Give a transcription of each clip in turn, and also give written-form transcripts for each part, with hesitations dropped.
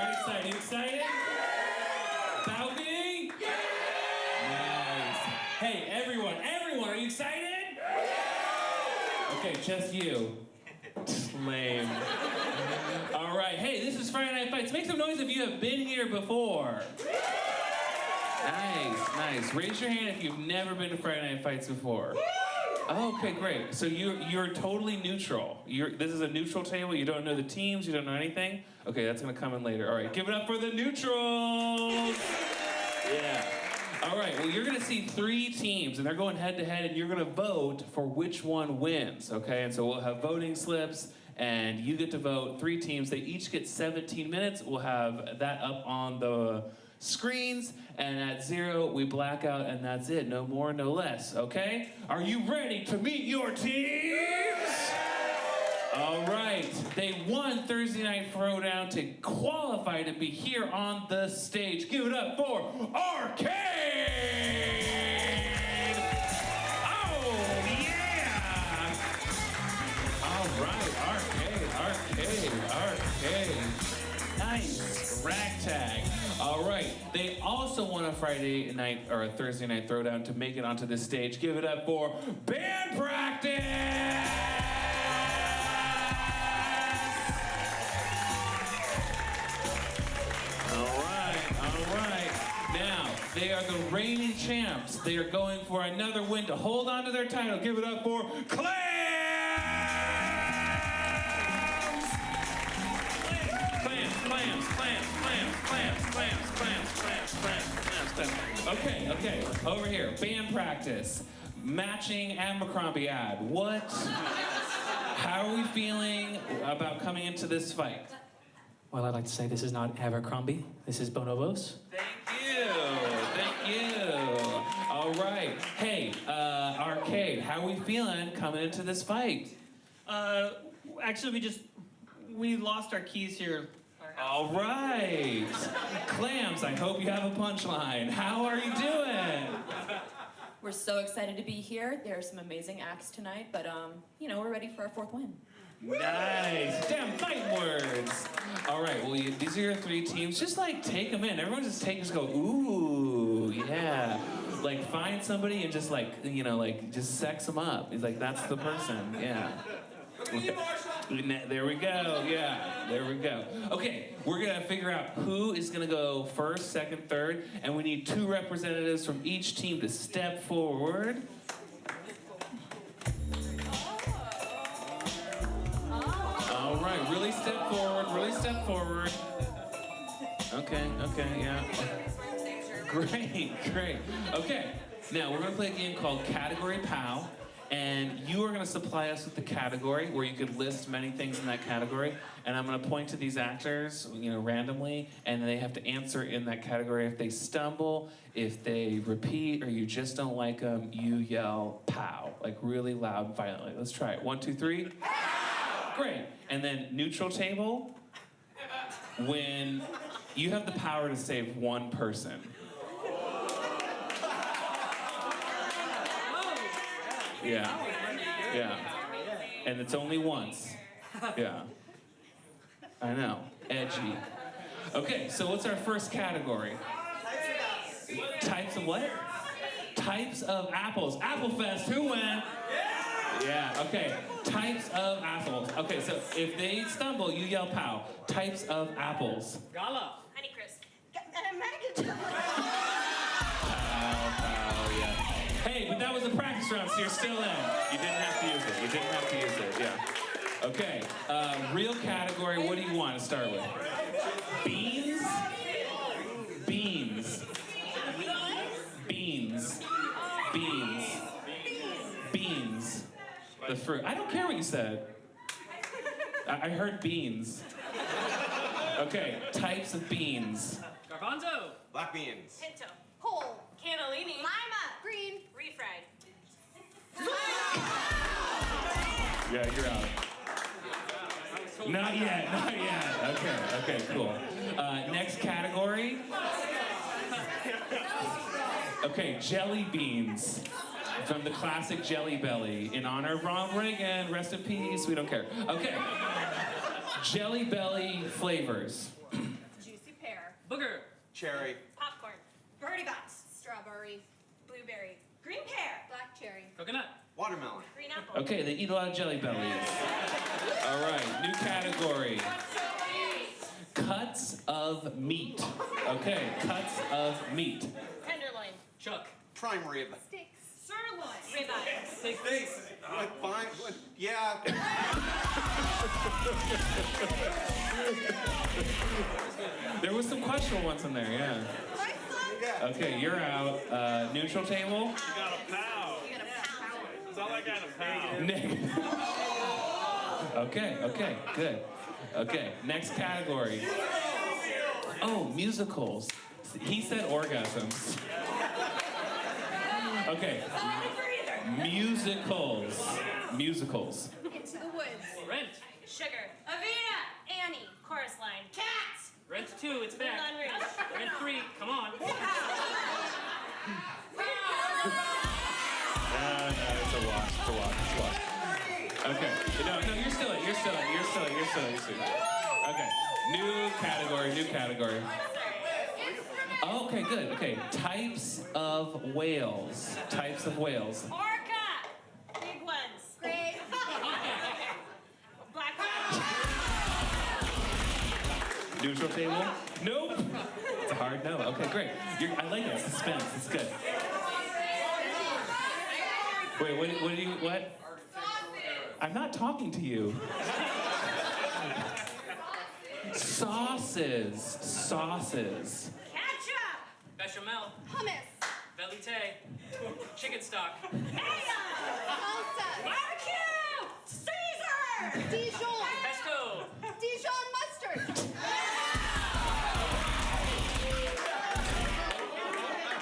right side. You excited? Balcony? Nice. Hey, everyone, are you excited? Okay, just you. Lame. All right, hey, this is Friday Night Fights. Make some noise if you have been here before. Nice. Raise your hand if you've never been to Friday Night Fights before. Okay, great. So you're totally neutral. This is a neutral table. You don't know the teams. You don't know anything. Okay, that's gonna come in later. All right, give it up for the neutrals. Yeah. All right. Well, you're gonna see 3 teams, and they're going head to head, and you're gonna vote for which one wins. Okay, and so we'll have voting slips, and you get to vote 3 teams. They each get 17 minutes. We'll have that up on the screens, and at 0 we black out, and that's it. No more, no less. Okay? Are you ready to meet your teams? All right. They won Thursday Night Throwdown to qualify to be here on the stage. Give it up for Arcade! Oh yeah! All right, Arcade. Nice. Ragtag. All right. They also won a Friday night or a Thursday Night Throwdown to make it onto this stage. Give it up for Band Practice! All right. Now, they are the reigning champs. They are going for another win to hold on to their title. Give it up for Clams! Clams. Okay. Over here. Band practice. Matching Abercrombie ad. What? How are we feeling about coming into this fight? Well, I'd like to say this is not Abercrombie. This is Bonobos. Thank you. All right. Hey, Arcade, how are we feeling coming into this fight? Actually, we lost our keys here. All right. Clams, I hope you have a punchline. How are you doing? We're so excited to be here. There are some amazing acts tonight, but we're ready for our 4th win. Nice. Damn fighting words. All right, well, these are your 3 teams. Just take them in. Everyone just go, ooh, yeah. Find somebody and just just sex them up. He's like, that's the person, yeah. There we go, yeah, there we go. Okay, we're gonna figure out who is gonna go first, second, third, and we need 2 representatives from each team to step forward. All right, really step forward. Okay, yeah. Great. Okay, now we're gonna play a game called Category Pow. And you are going to supply us with the category where you could list many things in that category. And I'm going to point to these actors, randomly, and they have to answer in that category. If they stumble, if they repeat, or you just don't like them, you yell "pow," really loud and violently. Let's try it. 1, 2, 3. Pow! Great. And then neutral table. When you have the power to save 1 person. Yeah. And it's only once. Yeah. I know. Edgy. Okay, so what's our first category? Types of what? Types of apples. Apple Fest, who went? Yeah, okay. Types of apples. Okay, so if they stumble, you yell "pow." Types of apples. Gala. Honeycrisp. Hey, but that was a practice round, so you're still in. You didn't have to use it. Yeah. Okay. Real category. What do you want to start with? Beans. The fruit. I don't care what you said. I heard beans. Okay. Types of beans. Garbanzo. Black beans. Pinto. Whole. Cannellini. Lima. Green. Refried. Yeah, you're out. Not yet. Okay, cool. Next category. Okay, jelly beans. From the classic Jelly Belly. In honor of Ronald Reagan, rest in peace, we don't care. Okay. Jelly Belly flavors. Juicy. Cherry. Popcorn. Birdie box. Strawberry. Blueberry. Green pear. Black cherry. Coconut. Watermelon. Green apple. Okay, they eat a lot of Jelly Bellies. All right, new category. Cuts of meat. Okay, cuts of meat. Tenderloin. Chuck. Prime rib. Steaks. Sirloin. Ribeye. Steaks. What, fine. What, yeah. There was some questionable ones in there, yeah. Yeah. Okay, you're out. Neutral table. You got a pow. You got a pound. That's all I got, a pow. Nick. Okay, good. Okay, next category. Oh, musicals. He said orgasms. Okay. Musicals. Into the woods. Rent. Sugar. Avena. Annie. Chorus line. Cats. Rent 2, it's back. Moulin Rouge. Rent 3, come on. No, it's a wash. Okay. No, you're still it. Okay. New category. Oh, okay, good. Okay. Types of whales. Orca. Big ones. Great. Black one. Neutral table? Nope. It's a hard no. Okay, great. I like it. Suspense. It's good. Wait, what? I'm not talking to you. Sauces. Ketchup. Bechamel. Hummus. Velite. Chicken stock. Mayo. Salsa. Barbecue. Caesar. Dijon. Pesto. Dijon mustard.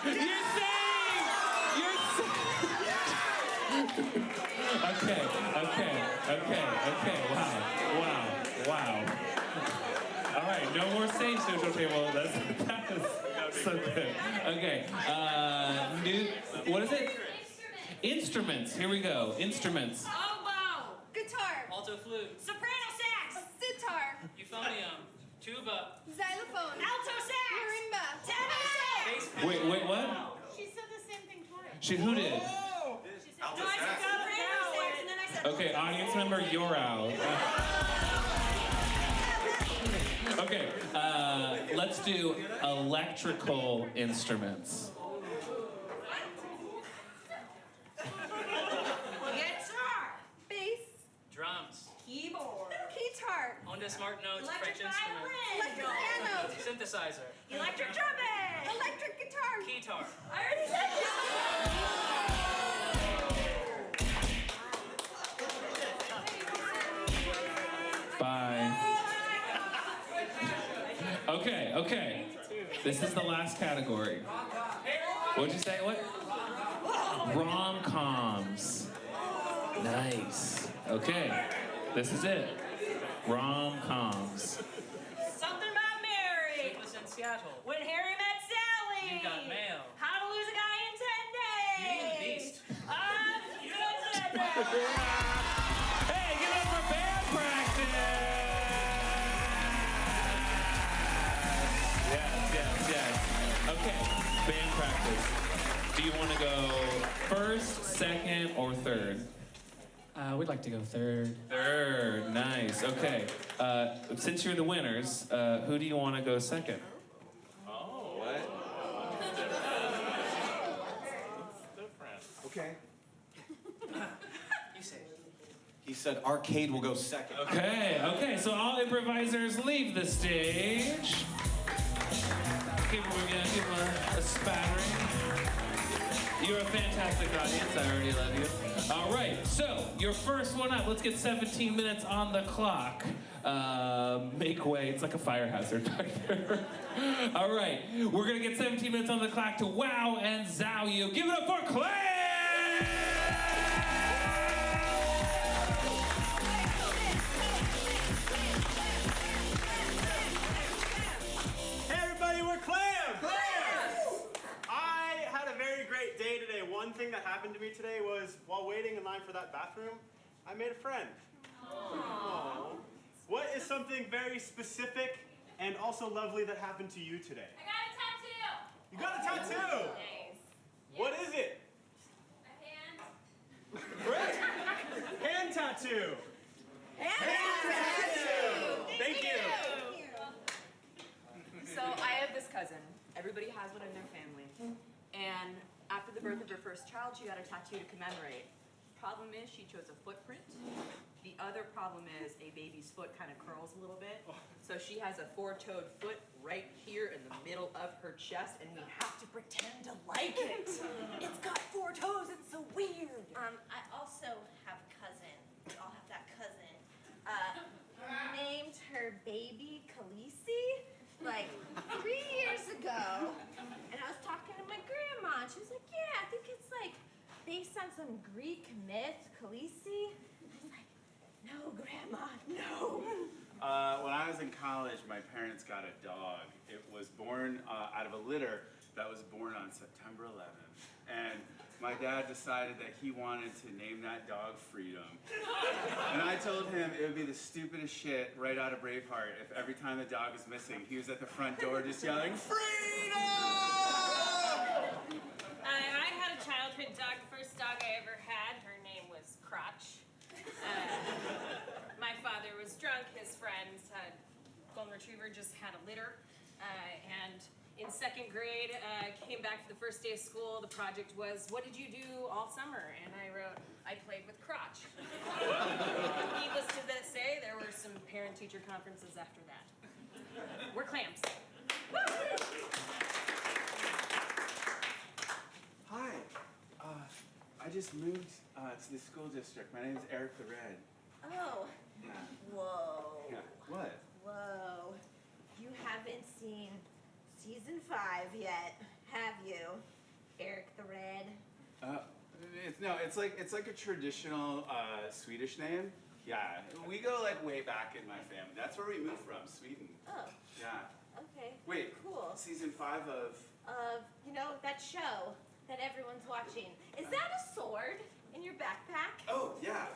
You're safe! Okay. Wow. All right, no more safe, neutral table. That was so good. Okay, what is it? Instruments. Here we go. Instruments. Oboe. Guitar. Alto flute. Soprano sax. Sitar. Euphonium. Tuba. Xylophone. Alto sax. Marimba. Tenor sax. Bass. Wait, what? She said the same thing twice. Who did? Alto No, I said sax. soprano sax, and then I said. Okay, audience member, you're out. Okay, let's do electrical instruments. Guitar. Bass. Drums. Keyboard. Guitar. Honda Smart Notes. Electric French instrument. violin. Electric piano. Synthesizer. Electric trumpet. Electric guitar. Keytar. I already said Bye. Okay. This is the last category. What'd you say? What? Rom-coms. Nice. Okay. This is it. Rom-coms. Something about Mary. Sleepless in Seattle. When Harry met Sally. You got mail. How to lose a guy in 10 days. Beauty and the Beast. Hey, give it up for band practice! Yes. Okay, band practice. Do you want to go first, second, or third? We'd like to go third. Third, nice. Okay, since you're the winners, who do you want to go second? What? Okay. You say. He said arcade will go second. Okay, so all improvisers leave the stage. We're gonna give them a spattering. You're a fantastic audience, I already love you. All right, so your first one up, let's get 17 minutes on the clock. Make way, it's like a fire hazard back there. All right, we're gonna get 17 minutes on the clock to wow and zow you. Give it up for Clams! Hey everybody, we're Clams! I had a very great day today. One thing that happened to me today was, while waiting in line for that bathroom, I made a friend. Aww. What is something very specific and also lovely that happened to you today? I got a You got a tattoo! Nice. What is it? A hand. Great! Hand tattoo! Thank you! So I have this cousin. Everybody has one in their family. And after the birth of her first child, she got a tattoo to commemorate. Problem is, she chose a footprint. The other problem is a baby's foot kind of curls a little bit. So she has a four-toed foot right here in the middle of her chest, and we have to pretend to like it. It's got 4 toes, it's so weird. I also have a cousin. We all have that cousin. Named her baby Khaleesi like 3 years ago. And I was talking to my grandma, and she was like, yeah, I think it's like based on some Greek myth, Khaleesi. I was like, no, Grandma, no. When I was in college, my parents got a dog. It was born out of a litter that was born on September 11th. And my dad decided that he wanted to name that dog Freedom. And I told him it would be the stupidest shit right out of Braveheart if every time the dog was missing, he was at the front door just yelling, Freedom! I had a childhood dog. The first dog I ever had, her name was Crotch. My father was drunk. His friends, Golden Retriever, just had a litter. And in 2nd grade, came back for the first day of school. The project was, what did you do all summer? And I wrote, I played with Crotch. Needless to say, there were some parent-teacher conferences after that. We're Clams. Hi. I just moved to the school district. My name is Eric the Red. Oh, Yeah. whoa. Yeah. What? Whoa. You haven't seen season 5 yet, have you? Eric the Red. It's like a traditional Swedish name. Yeah, we go like way back in my family. That's where we moved from, Sweden. Oh, Yeah. okay. Wait. Cool. Season 5 of. You know, that show that everyone's watching. Is that a sword in your backpack? Oh yeah.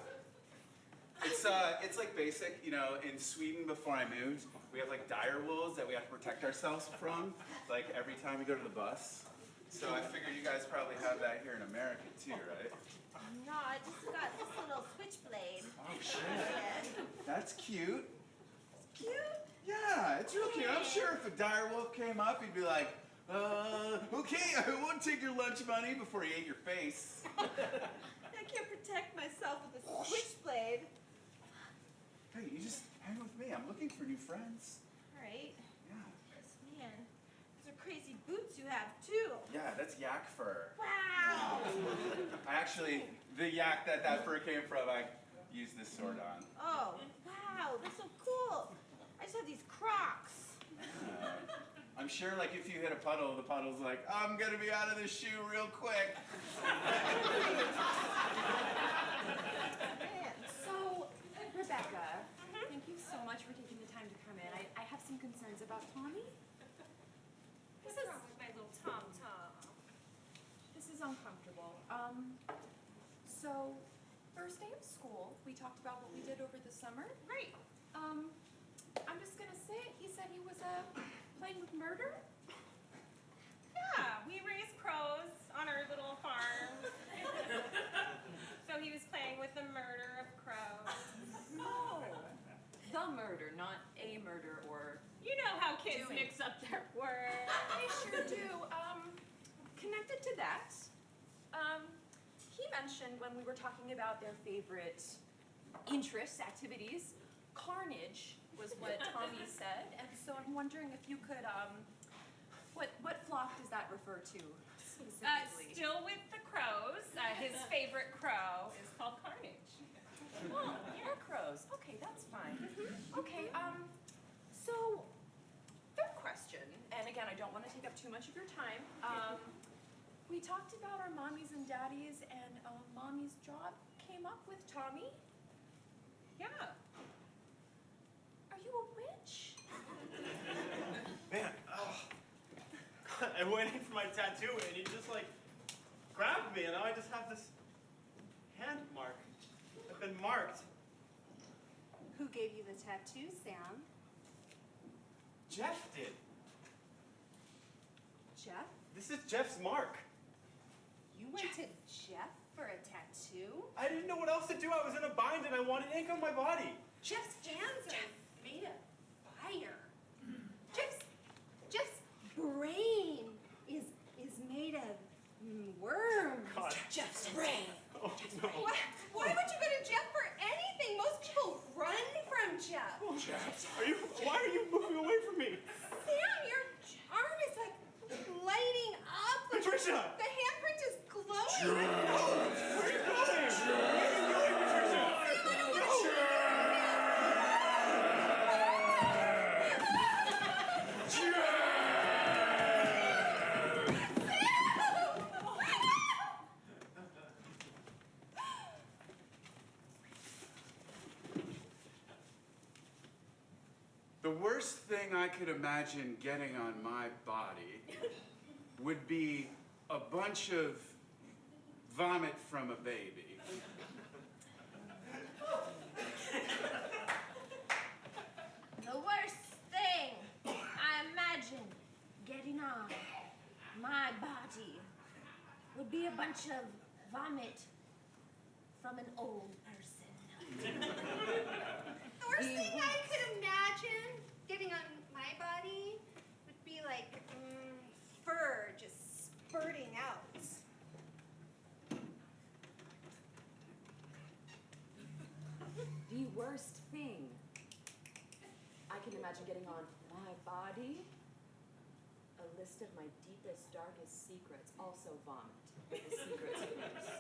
It's like basic, you know, in Sweden before I moved, we have like dire wolves that we have to protect ourselves from, like every time we go to the bus. So I figured you guys probably have that here in America too, right? No, I just got this little switchblade. Oh shit. Yeah. That's cute. Cute? Yeah, it's real cute. I'm sure if a dire wolf came up, he'd be like, okay, I won't take your lunch money before he ate your face. I can't protect myself with a switchblade. Hey, you just hang with me. I'm looking for new friends. All right. Yeah. Yes, man. Those are crazy boots you have, too. Yeah, that's yak fur. Wow. The yak that fur came from, I used this sword on. Oh, wow. They're so cool. I just have these Crocs. I'm sure, like, if you hit a puddle, the puddle's like, I'm gonna be out of this shoe real quick. So, Rebecca, thank you so much for taking the time to come in. I have some concerns about Tommy. What's wrong with my little Tom? This is uncomfortable. So, first day of school, we talked about what we did over the summer. Right. I'm just gonna say it. He said he was playing with murder. Yeah, we raise crows on our little farm. So he was playing with the murder of crows. Oh, the murder, not a murder or. You know how kids Doing. mix up their words. I sure do. Connected to that, he mentioned when we were talking about their favorite interests, activities, carnage was what Tommy said, and so I'm wondering if you could, what flock does that refer to specifically? Still with the crows. His favorite crow is called Carnage. Oh, more crows. Okay, that's fine. Okay, so, third question, and again, I don't want to take up too much of your time. We talked about our mommies and daddies, and mommy's job came up with Tommy. Yeah. Are you a witch? Man, I'm waiting for my tattoo and he just like grabbed me and now I just have this hand mark. I've been marked. Who gave you the tattoo, Sam? Jeff did. Jeff? This is Jeff's mark. You went to Jeff for a tattoo? I didn't know what else to do. I was in a bind and I wanted ink on my body. Jeff's hands are made of fire. Jeff's brain is made of worms. God. Jeff's brain. Oh, no. Why would you go to Jeff for anything? Most people run from Jeff. Why are you moving away from me? Sam, your arm is like lighting up. Like Patricia! The handprint is glowing. Where are you going? Where are you going, Patricia? The worst thing I could imagine getting on my body would be a bunch of vomit from a baby. The worst thing I imagine getting on my body would be a bunch of vomit from an old person. The worst thing I could imagine getting on my body would be like fur just spurting out. The worst thing I can imagine getting on my body, a list of my deepest, darkest secrets, also vomit, but the secrets first.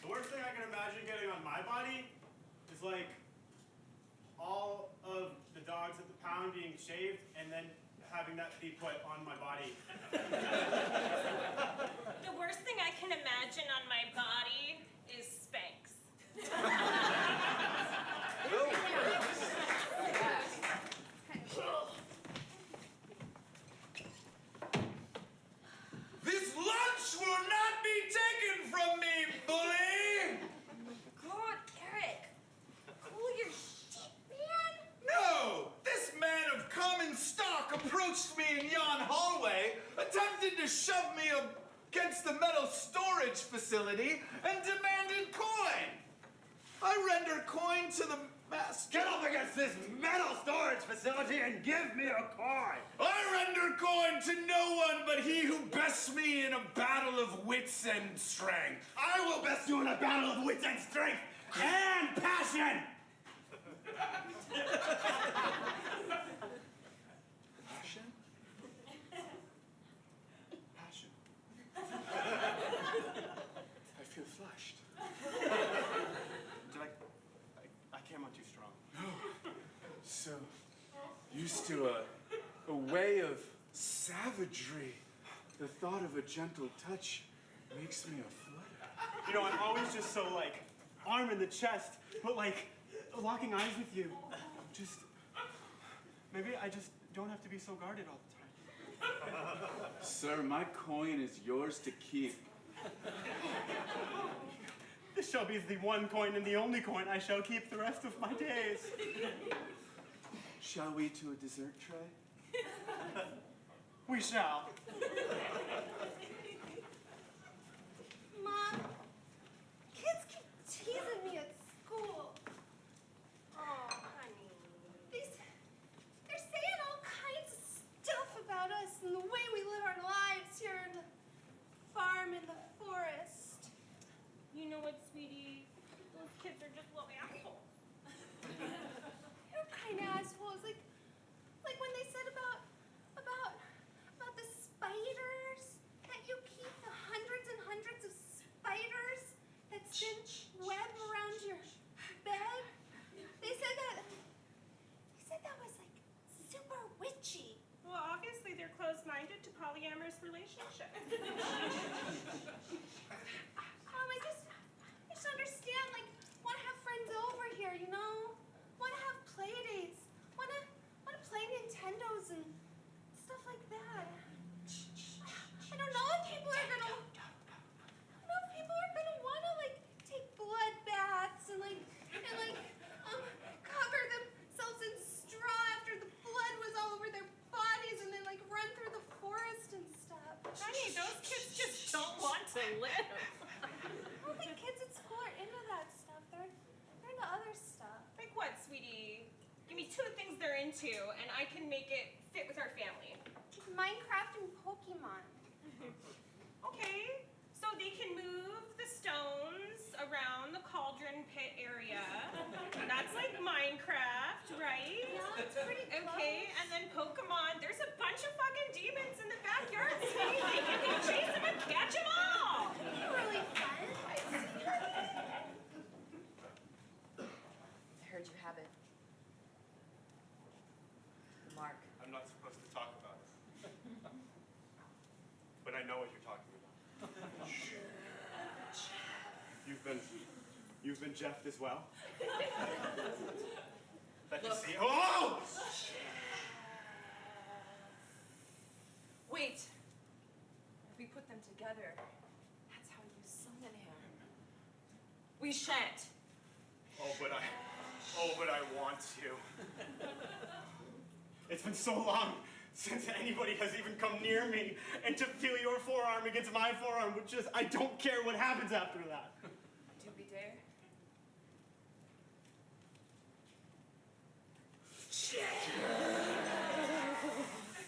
The worst thing I can imagine getting on my body is like all of the dogs at the pound being shaved and then having that be put on my body. The worst thing I can imagine on my body is Spanx. This lunch will not be taken from me, bully! God, Eric, cool your shit, man. No! This man of common stock approached me in yon hallway, attempted to shove me against the metal storage facility, and demanded coin. I render coin to the master. Get up against this metal storage facility and give me a coin. I render coin to no one but he who bests me in a battle of wits and strength. I will best you in a battle of wits and strength and passion. Passion? Passion. I feel flushed. I came on too strong. So used to a way of savagery. The thought of a gentle touch makes me aflutter. You know, I'm always just so like arm in the chest, but like locking eyes with you. Just maybe I just don't have to be so guarded all the time. Sir, my coin is yours to keep. This shall be the one coin and the only coin I shall keep the rest of my days. Shall we to a dessert tray? We shall. Mom, kids keep teasing me at school. Oh, honey. They're saying all kinds of stuff about us and the way we live our lives here in the farm in the forest. You know what, sweetie? Those kids are just little assholes. You're kind of assholes. Like when they said about the spiders that you keep, the hundreds and hundreds of spiders that cinch web around your bed. They said that was like super witchy. Well, obviously they're closed-minded to polyamorous relationships. I just understand, like, want to have friends over here, you know? Want to have play dates. Want to play Nintendos and stuff like that. I don't know if people are gonna want to like take blood baths and cover themselves in straw after the blood was all over their bodies and then like run through the forest into, and I can make it fit with our family. Minecraft and Pokemon. Okay, so they can move the stones around the cauldron pit area. That's like Minecraft, right? Yeah, that's pretty close. Okay, and then Pokemon, there's a bunch of fucking demons in the backyard. See, they can chase them and catch them all. Really fun. I heard you have it. The mark. I'm not supposed to talk about it. But I know what you're talking about. You've been Jeffed as well? That you see. Oh! Wait. If we put them together, that's how you summon him. We shan't. Oh, but I want to. It's been so long since anybody has even come near me, and to feel your forearm against my forearm would just, I don't care what happens after that. Do we dare?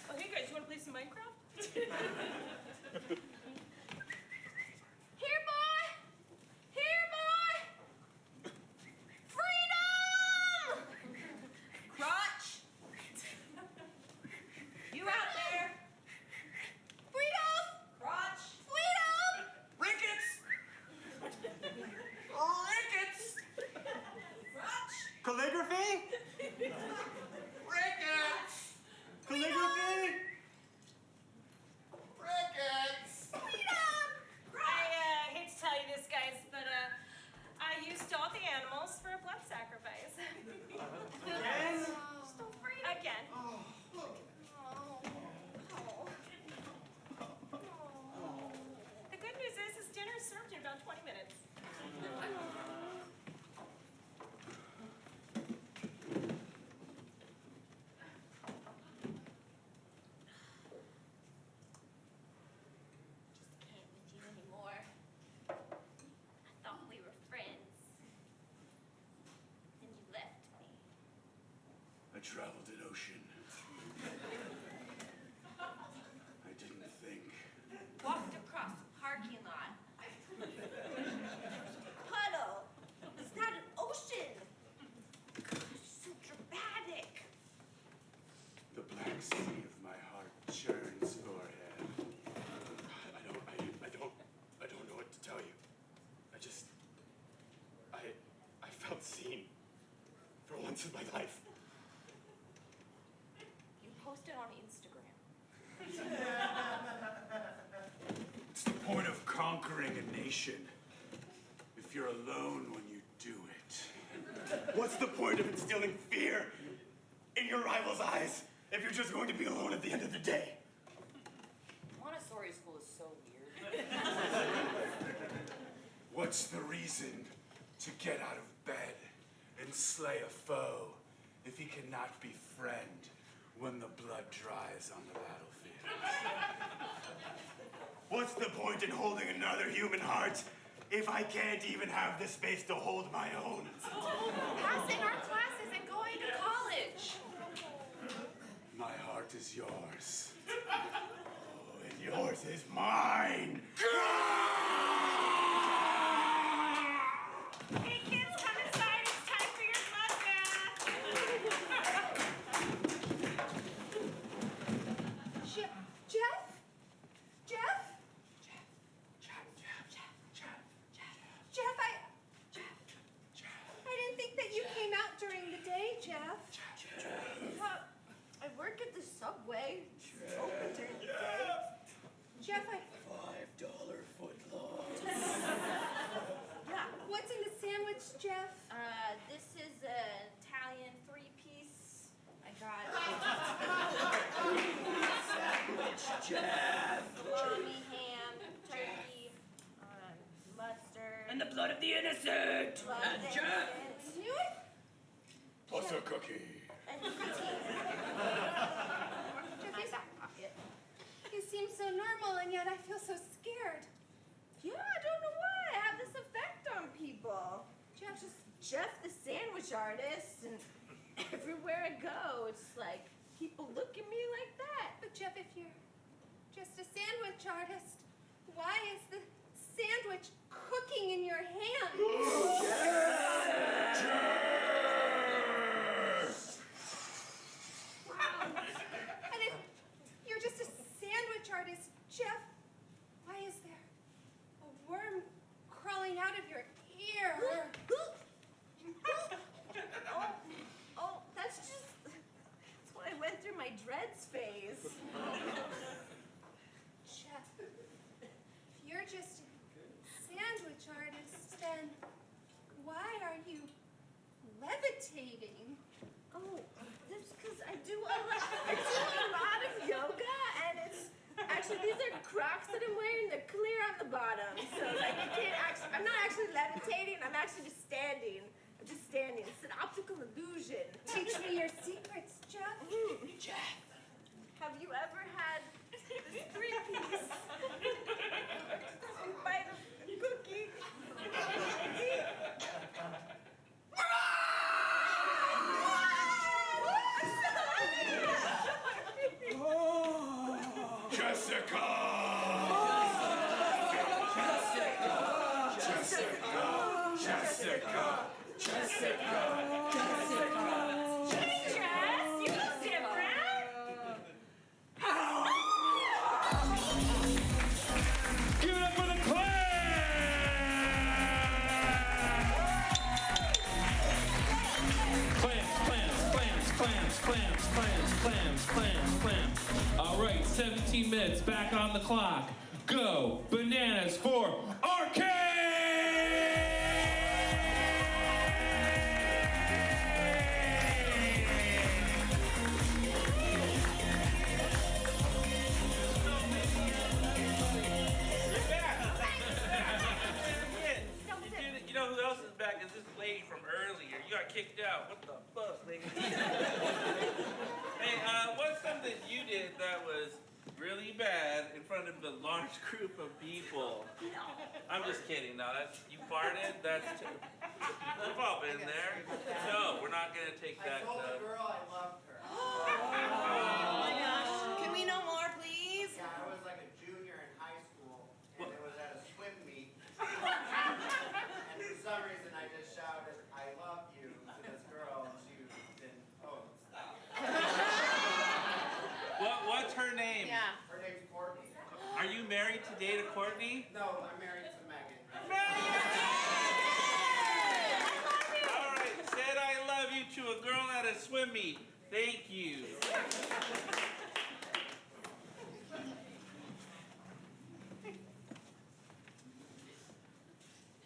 Oh, hey guys, you want to play some Minecraft? Here, boy! Here, boy! Freedom! Crotch! You out there? Freedom! Crotch! Freedom! Rickets! Rickets! Crotch! Calligraphy? Rickets! Calligraphy? Rickets! I hate to tell you this, guys, but I used all the animals for a blood sacrifice. Again? Still freedom. Again. The good news is dinner's served in about 20 minutes. Just can't with you anymore. I thought we were friends. And you left me. I traveled an ocean. I didn't think. Walked across the parking lot. Puddle. It's not an ocean. Gosh, so dramatic. The black sea of my heart churns for him. I don't know what to tell you. I felt seen for once in my life. You posted on Instagram. It's the point of conquering a nation if you're alone when you do it. What's the point of instilling fear in your rival's eyes if you're just going to be alone at the end of the day? Montessori school is so weird. What's the reason to get out of bed and slay a foe if he cannot befriend when the blood dries on the battlefield? What's the point in holding another human heart if I can't even have the space to hold my own? Passing our classes and going to college. My heart is yours. Oh, and yours is mine. Hey kids, come inside. It's time for your mud bath. Jeff? Jeff, I didn't think that you came out during the day, Jeff. I work at the subway. It's open during the day. Jeff, $5 footlong. yeah. What's in the sandwich, Jeff? This is an Italian 3-piece. I got Sandwich, Jeff. salami, ham, turkey, mustard. And the blood of the innocent. Blood of the innocent. Knew it? Plus a cookie. And poutine. Jeff, you seem so normal, and yet I feel so scared. Yeah, I don't know why. I have this effect on people. Jeff the sandwich artist, and everywhere I go, it's like at me like that. But Jeff, if you're just a sandwich artist, why is the sandwich cooking in your hand? Wow. And if you're just a sandwich artist, Jeff, why is there a worm crawling out of your ear? Oh, that's what I went through my dreads phase. Jeff, if you're just a sandwich artist, then why are you levitating? Oh, that's because I do a lot of yoga, and it's actually, these are Crocs that I'm wearing. They're clear on the bottom, so like you can't actually. I'm not actually levitating. I'm actually just standing. I'm just standing. It's an optical illusion. Teach me your secrets, Jeff. Jeff, have you ever had this 3-piece? Bite of cookie. Jessica! Jess, you look different. Give it up for the Clams. All right, 17 minutes back on the clock. Go bananas for Arcade! You know who else is back? Is this lady from earlier. You got kicked out. What the fuck, lady? Hey, what's something you did that was really bad in front of a large group of people? No. I'm just kidding. No, you farted? That's too. We've all been there. No, we're not gonna take that. I told the girl I loved her. Oh my gosh. Can we know more, please? Yeah, I was like a junior in high school, and it was at a swim meet. And for some reason, I just shouted, "I love you" to this girl, and she didn't. Oh, stop. What's her name? Yeah. Her name's Courtney. Are you married to Data Courtney? No, I'm married to Megan. All right, said I love you to a girl at a swim meet. Thank you.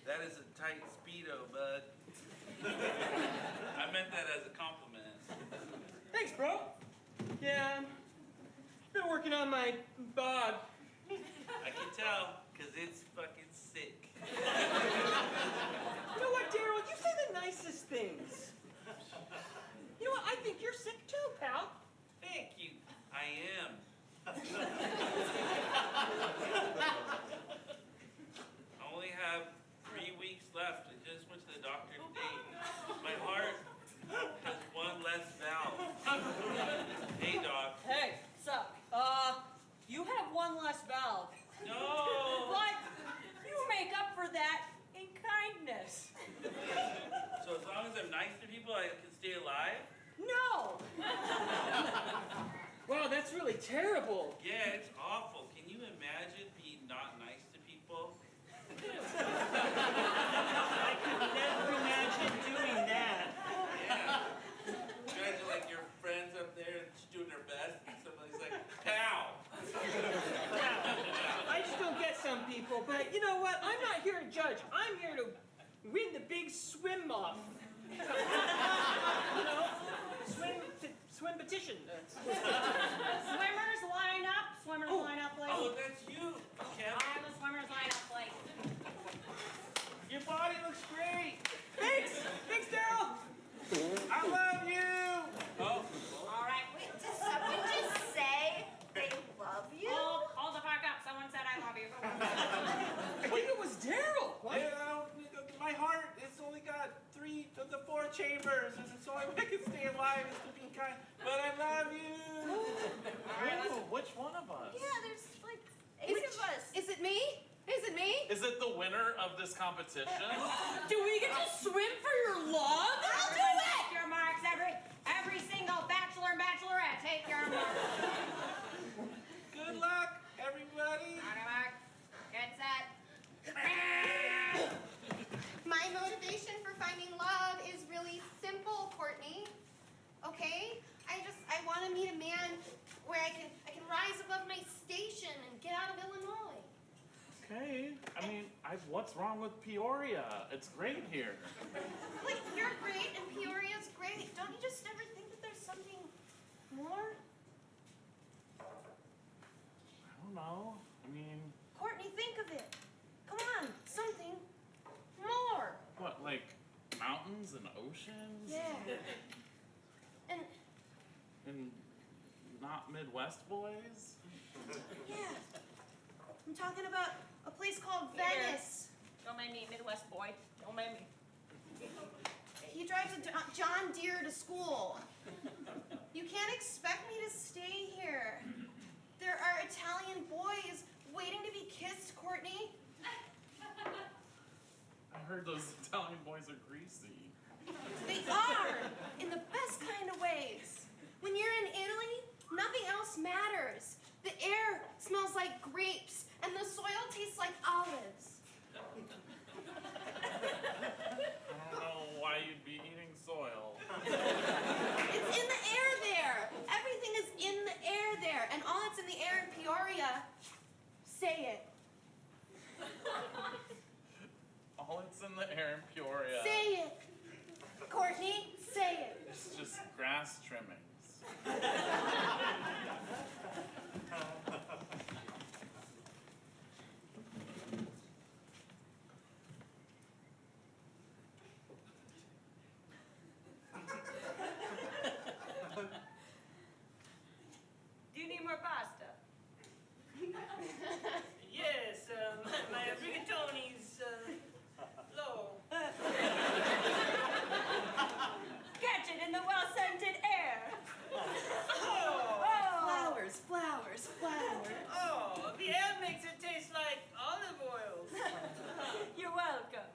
That is a tight Speedo, bud. I meant that as a compliment. Thanks, bro. Yeah, been working on my bod. I can tell, because it's fucking sick. You know what, Daryl? You say the nicest things. You know what? I think you're sick too, pal. Thank you. I am. I only have 3 weeks left. I just went to the doctor today. My heart has one less valve. Hey, doc. Hey, sup? You have one less valve. No! But you make up for that in kindness. So as long as I'm nice to people, I can stay alive? No! Wow, that's really terrible. Yeah, it's awful. Can you imagine being not nice to people? I could never imagine doing that. Yeah. Imagine like your friends up there and she's doing her best and somebody's like, pow! I just don't get some people, but you know what? I'm not here to judge. I'm here to win the big swim off. You know, swim petition. Swimmers line up. Swimmers line up, please. Oh, that's you, Kevin. All the swimmers line up, please. Your body looks great. Thanks, Daryl. I love you. Oh. All right. Wait, did someone just say they love you? Hold the fuck up. Someone said I love you. I think it was Daryl. You know, my heart, it's only got 3 of the 4 chambers, and so I can stay alive is to be kind. But I love you. this competition? Do we get to swim for your love? I'll do it! Take your marks, every single bachelor and bachelorette. Take your marks. Good luck, everybody. On your mark. Get set. My motivation for finding love is really simple, Courtney. Okay? I want to meet a man where I can rise above my station and get out of Illinois. Okay. I mean, what's wrong with Peoria? It's great here. Like, you're great and Peoria's great. Don't you just ever think that there's something more? I don't know. I mean, Courtney, think of it. Come on, something more. what, like mountains and oceans? Yeah. And And not Midwest boys? yeah, I'm talking about a place called Here. Venice. Don't mind me, Midwest boy. Don't mind me. He drives a John Deere to school. You can't expect me to stay here. There are Italian boys waiting to be kissed, Courtney. I heard those Italian boys are greasy. They are, in the best kind of ways. When you're in Italy, nothing else matters. The air smells like grapes, and the soil tastes like olives. I don't know why you'd be eating soil. It's in the air there. Everything is in the air there, and all that's in the air in Peoria, say it. All it's in the air in Peoria. Say it. Courtney, say it. It's just grass trimmings. Do you need more pasta? Yes, my rigatoni's low. Catch it in the well-scented air. Flowers, flowers, flowers. Oh, the air makes it taste like olive oil. You're welcome.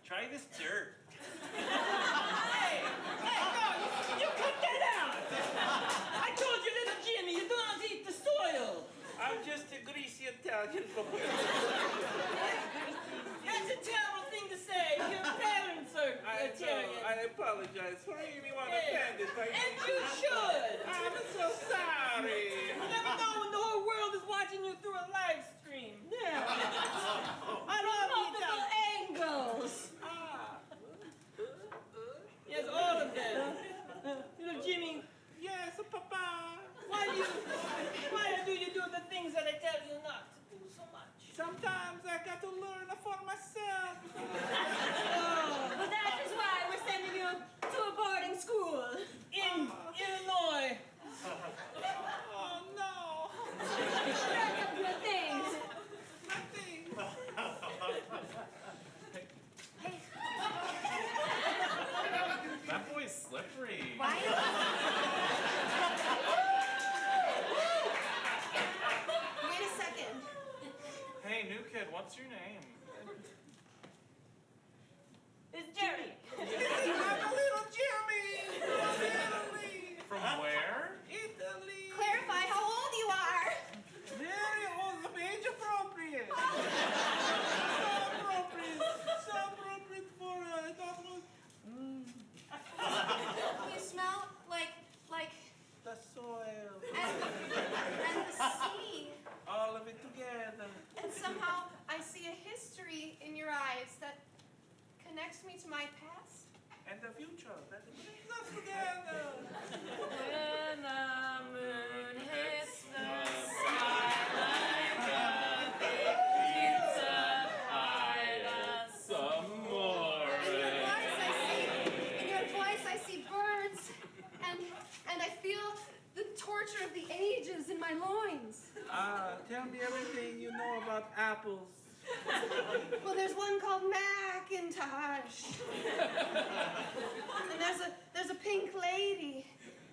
Try this dirt. Hey, no, you cut that out. I told you, little Jimmy, you don't eat the soil. I'm just a greasy Italian boy. That's a terrible thing to say. Your parents are Italian. I apologize for anyone Hey, offended by and you should. I'm so sorry. You never know when the whole world is watching you through a live stream. Yeah. I love multiple angles. Yes, all of them. Little Jimmy. Yes, Papa. Why do you do the things that I tell you not to do so much? Sometimes I got to learn for myself. Well, that is why we're sending you to a boarding school. In Illinois. Oh, no. Pack up your things. Nothing. That boy's slippery. Why? Wait a second. Hey, new kid, what's your name? It's Jerry. I'm a little Jimmy from Italy. From where? Italy. Clarify how old you are. Very old, age appropriate. So appropriate for Dr. You smell like The soil. and the sea. All of it together. And somehow I see a history in your eyes that connects me to my past. And the future that brings us together. When the moon hits the sky like a big pizza pie, Some more. In your voice I see birds, and I feel the torture of the ages in my loins. Tell me everything you know about apples. Well, there's one called Macintosh. And there's a pink lady.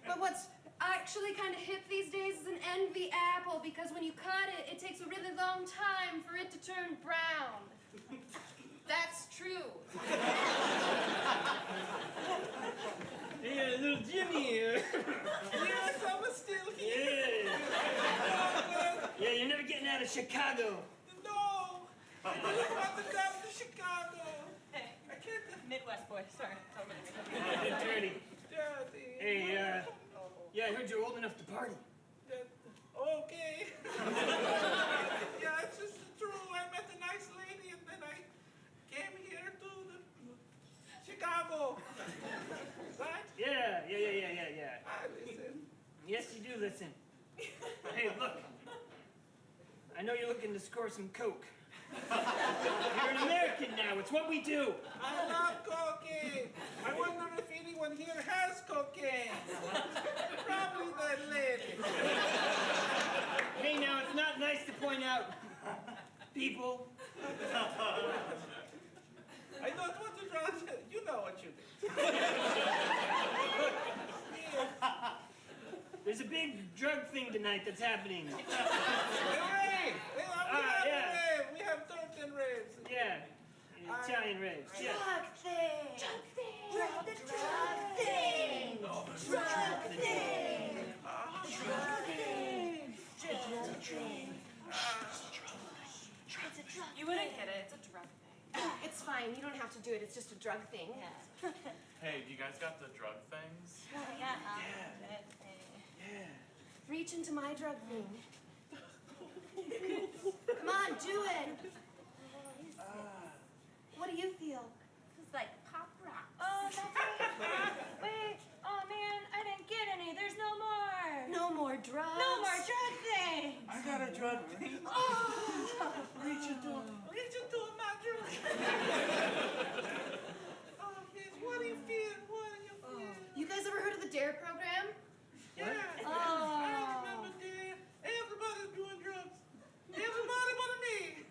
But what's actually kind of hip these days is an envy apple, because when you cut it, it takes a really long time for it to turn brown. That's true. Yeah, little Jimmy. Yes, I'm still here. Yeah, you're never getting out of Chicago. No, I don't want to come to Chicago. I can't. Midwest boy, sorry. Dirty. Hey, yeah, I heard you're old enough to party. Okay. Yeah, it's just true. I met a nice lady and then I came here to Chicago. Right? Yeah. I listen. Yes, you do listen. Hey, look. I know you're looking to score some coke. You're an American now. It's what we do. I love cocaine. I wonder if anyone here has cocaine. Probably that lady. Hey, now, it's not nice to point out people. I don't want to draw. You know what you did. Look, there's a big drug thing tonight that's happening. Rave! We have Thompson raves. Yeah. Italian raves. Yeah. Drug thing. Drug thing. Drug thing. Drug thing. You wouldn't get it. It's a drug thing. It's fine. You don't have to do it. It's just a drug thing. Hey, do you guys got the drug things? Yeah. Reach into my drug thing. Come on, do it. What do you feel? It's like pop rock. Oh, that's right. Wait. Oh, man, I didn't get any. There's no more. No more drugs. No more drug things. I got a drug thing. Oh. Reach into my drug. Oh, miss, what do you feel? What do you feel? You guys ever heard of the DARE program? Yeah. Oh. I remember DARE. Everybody's doing drugs. Everybody but me.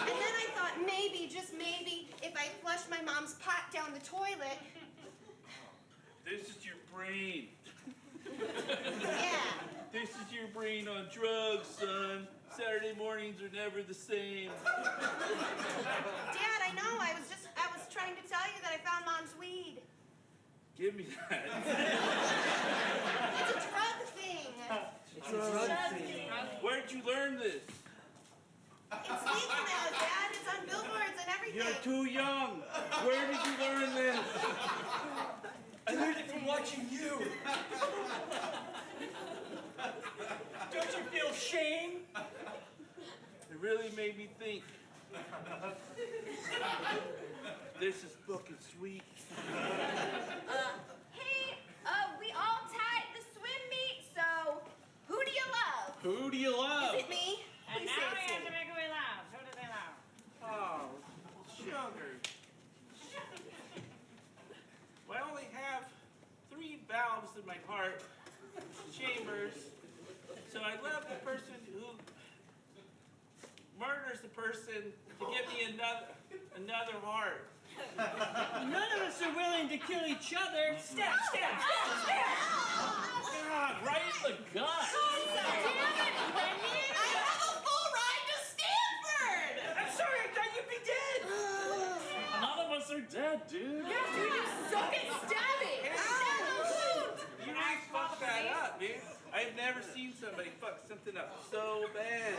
And then I thought maybe, just maybe, if I flushed my mom's pot down the toilet. This is your brain. Yeah. This is your brain on drugs, son. Saturday mornings are never the same. Dad, I know. I was trying to tell you that I found mom's weed. Give me that. It's a drug thing. It's a drug thing. Where'd you learn this? It's legal now, Dad. It's on billboards and everything. You're too young. Where did you learn this? I learned it from watching you. Don't you feel shame? It really made me think. This is fucking sweet. Hey, we all tied the swim meet, so who do you love? Who do you love? Is it me? And Please now say we it's have me. to make who we love. Who do they love? Oh, sugar. Well, I only have 3 valves in my heart, chambers. So I love the person who murders the person to give me another heart. None of us are willing to kill each other. Stab, stab, stab, stab. God, right in the gut. I have a full ride to Stanford! I'm sorry, I thought you'd be dead. None of us are dead, dude. Yeah, dude, you suck at stabbing. You really fucked that up, dude. I've never seen somebody fuck something up so bad.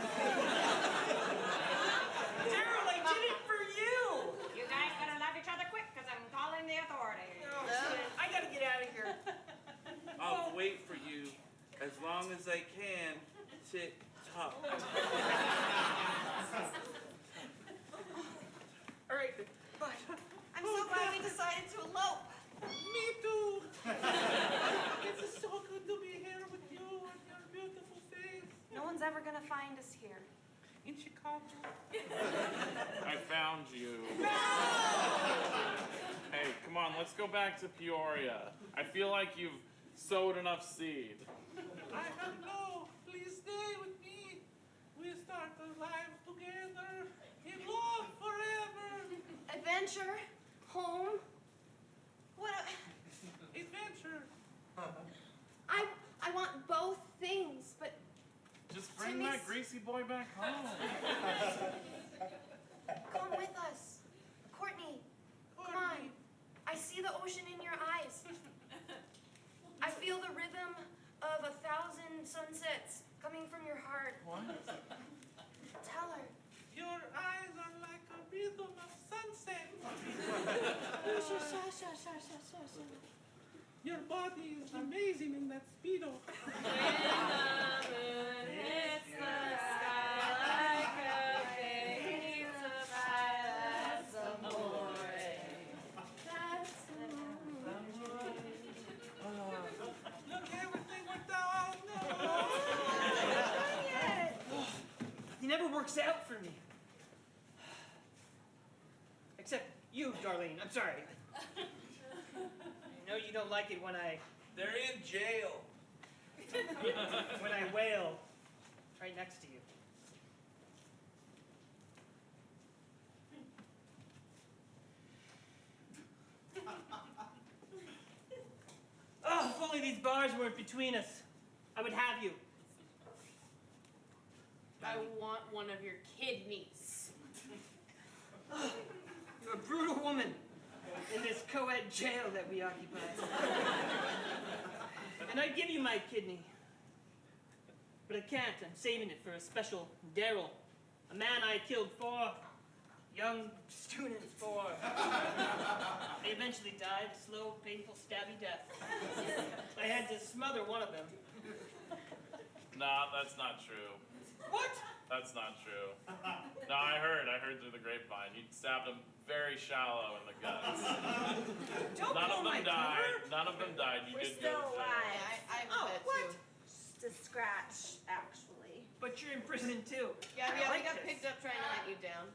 Daryl, I did it for you. You guys better love each other quick, because I'm calling the authorities. I gotta get out of here. I'll wait for you as long as I can. Tick tock. All right, bye. I'm so glad we decided to elope. Me too. It's so good to be here with you and your beautiful face. No one's ever going to find us here. In Chicago. I found you. Hey, come on, let's go back to Peoria. I feel like you've sowed enough seed. I don't know. Please stay with me. We start our lives together in love forever. Adventure, home. What Adventure. I want both things, but Just bring that greasy boy back home. come with body is amazing in that speedo. Hits the sky like a pizza pie, that's amore. That's amore. Look, everything worked out. No. He never works out for me. Except you, Darlene. I'm sorry. I know you don't like it when They're in jail. when I wail right next to you. Oh, if only these bars weren't between us, I would have you. I want one of your kidneys. You're a brutal woman in this co-ed jail that we occupy. And I'd give you my kidney. But I can't. I'm saving it for a special Daryl. A man I killed 4 young students for. They eventually died a slow, painful, stabby death. I had to smother one of them. Nah, that's not true. What? That's not true. No, I heard through the grapevine. You stabbed him very shallow in the guts. Don't None pull of them my died. cover. None of them died. You We're did still go to jail. alive. I Oh, bet what? too. Just a scratch, actually. But you're in prison too. Yeah, I we like got this. picked up trying to hunt you down.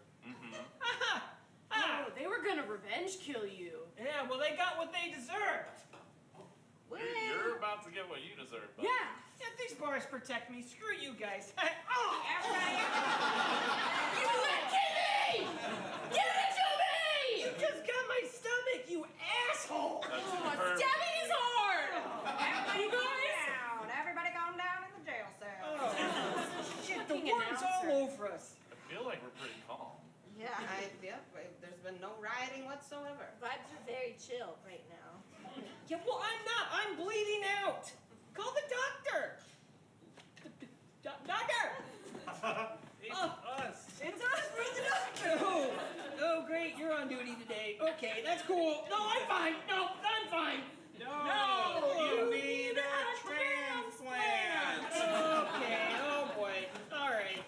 Oh, they were gonna revenge kill you. Yeah, well, they got what they deserved. You're about to get what you deserve. Bud. Yeah, these bars protect me. Screw you guys. Give me that kidney! Give it to me! You just got my stomach, you asshole! That's Oh, perfect. stabbing is hard! Everybody guys! Down. Everybody gone down in the jail cell. Oh, shit, the word's all over us. I feel like we're pretty calm. Yeah. There's been no rioting whatsoever. Vibes are very chill right now. Yeah, well, I'm not. I'm bleeding out. Call the doctor. Doctor! It's us. It's us, we're the doctor. Oh, great, you're on duty today. Okay, that's cool. No, I'm fine. No, I'm fine. No, you need a transplant. Okay, oh boy. All right.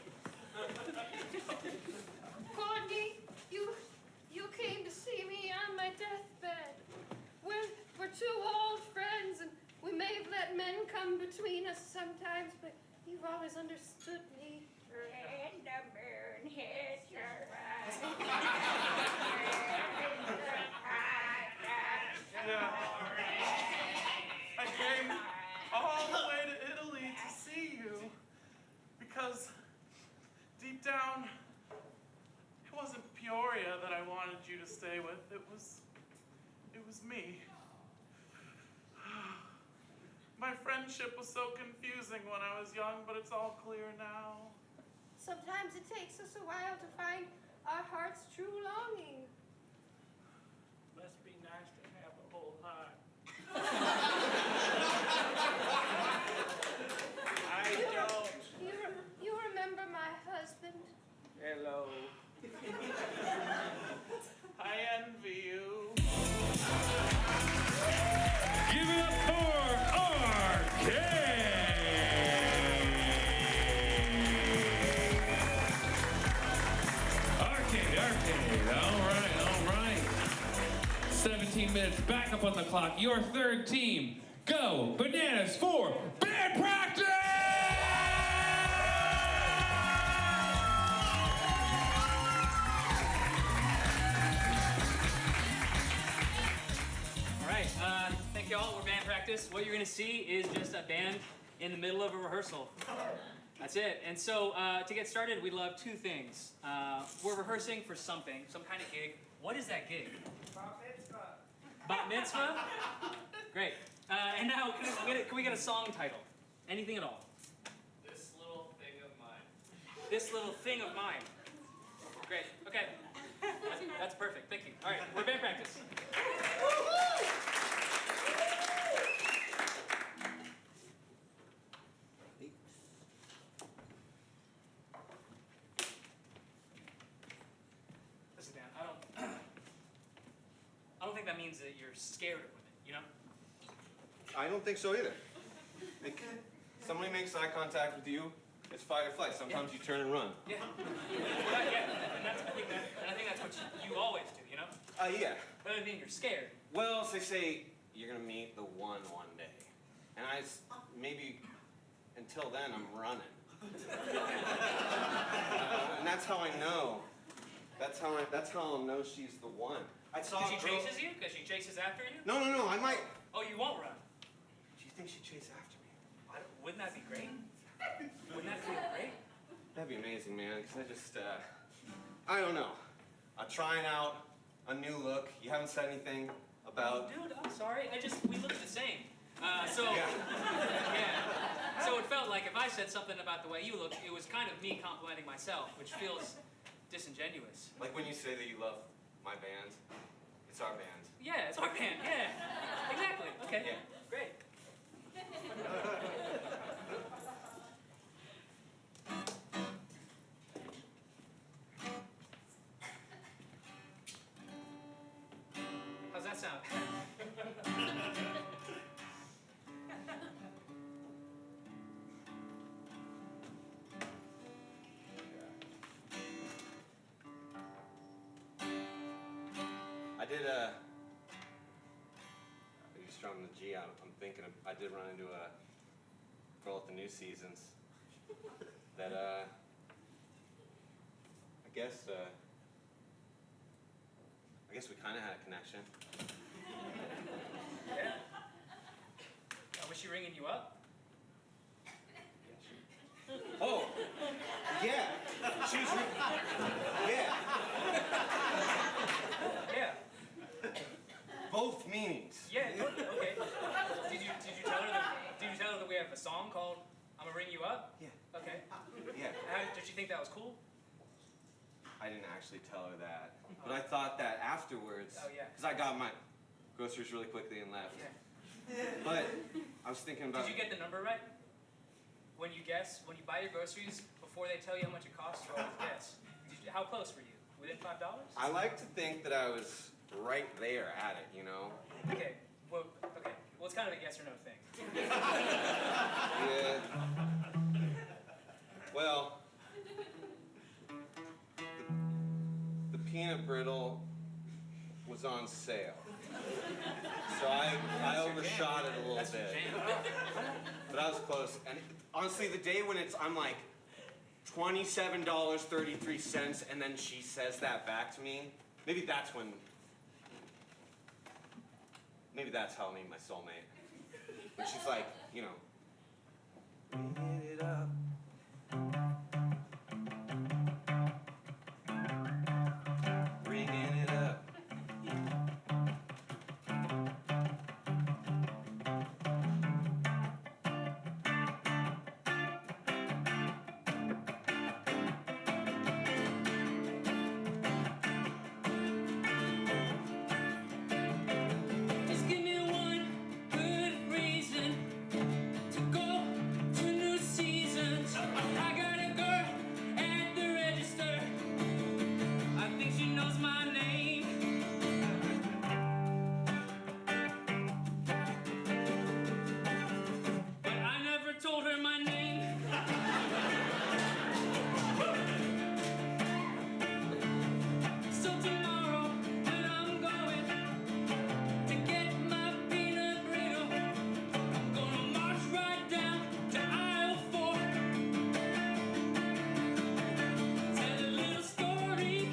Courtney, you came to see me on my deathbed. We're 2 old friends, and we may have let men come between us sometimes, but you've always understood me. And the moon hits your eyes. Yeah. I came all the way to Italy to see you because deep down, it wasn't Peoria that I wanted you to stay with. It was me. My friendship was so confusing when I was young, but it's all clear now. Sometimes it takes us a while to find our heart's true longing. Must be nice to have a whole heart. I don't. You remember my husband? Hello. I envy you. Give it up for Arcade. Arcade. All right. 17 minutes back up on the clock. Your third team. Go bananas for band practice! All right, thank you all. We're band practice. What you're gonna see is just a band in the middle of a rehearsal. That's it. And so to get started, we love 2 things. We're rehearsing for something, some kind of gig. What is that gig? Bat mitzvah. Bat mitzvah? Great. And now, can we get a song title? Anything at all? This little thing of mine. This little thing of mine. Great. Okay. That's perfect. Thank you. All right, we're band practice. Listen, Dan, I don't think that means that you're scared of women, you know? I don't think so either. Like, somebody makes eye contact with you, it's fight or flight. Sometimes you turn and run. Yeah. And I think that's what you always do, you know? Yeah. But I mean, you're scared. Well, so they say you're gonna meet the one day. And maybe until then, I'm running. And that's how I know. That's how I'll know she's the one. I saw Because she chases you? Because she chases after you? No, I might. Oh, you won't run? Do you think she'd chase after me? Wouldn't that be great? Wouldn't that be great? That'd be amazing, man, because I just, I don't know. I'm trying out a new look. You haven't said anything about... Dude, I'm sorry. We look the same. So, Yeah. yeah. So it felt like if I said something about the way you look, it was kind of me complimenting myself, which feels disingenuous. Like when you say that you love my band, it's our band. Yeah, it's our band, yeah. Exactly, okay. Yeah. Great. How's that sound? You strummed the G out. I'm thinking I did run into a girl at the New Seasons that, I guess we kind of had a connection. Yeah? Was she ringing you up? Oh, yeah. She was, yeah. Yeah. Both meanings. Yeah, totally, okay. Did you tell her that we have a song called "I'm Gonna Ring You Up"? Yeah. Okay. Yeah. Did she think that was cool? I didn't actually tell her that, but I thought that afterwards. Oh, yeah. Because I got my groceries really quickly and left. Yeah. But I was thinking about. Did you get the number right? When you buy your groceries, before they tell you how much it costs, you always guess. How close were you? Within $5? I like to think that I was right there at it, you know? Okay. Well, it's kind of a yes or no thing. Yeah. Well, the peanut brittle was on sale. So I overshot it a little bit. But I was close. And honestly, the day when I'm like, $27.33, and then she says that back to me, maybe that's how I meet my soulmate. When she's like, you know, ringing it up. Ringing it up. Just give me one good reason to go to New Seasons. I got a girl at the register. I think she knows my name. But I never told her my name. So tomorrow when I'm going to get my peanut brittle, I'm gonna march right down to aisle 4. Tell a little story,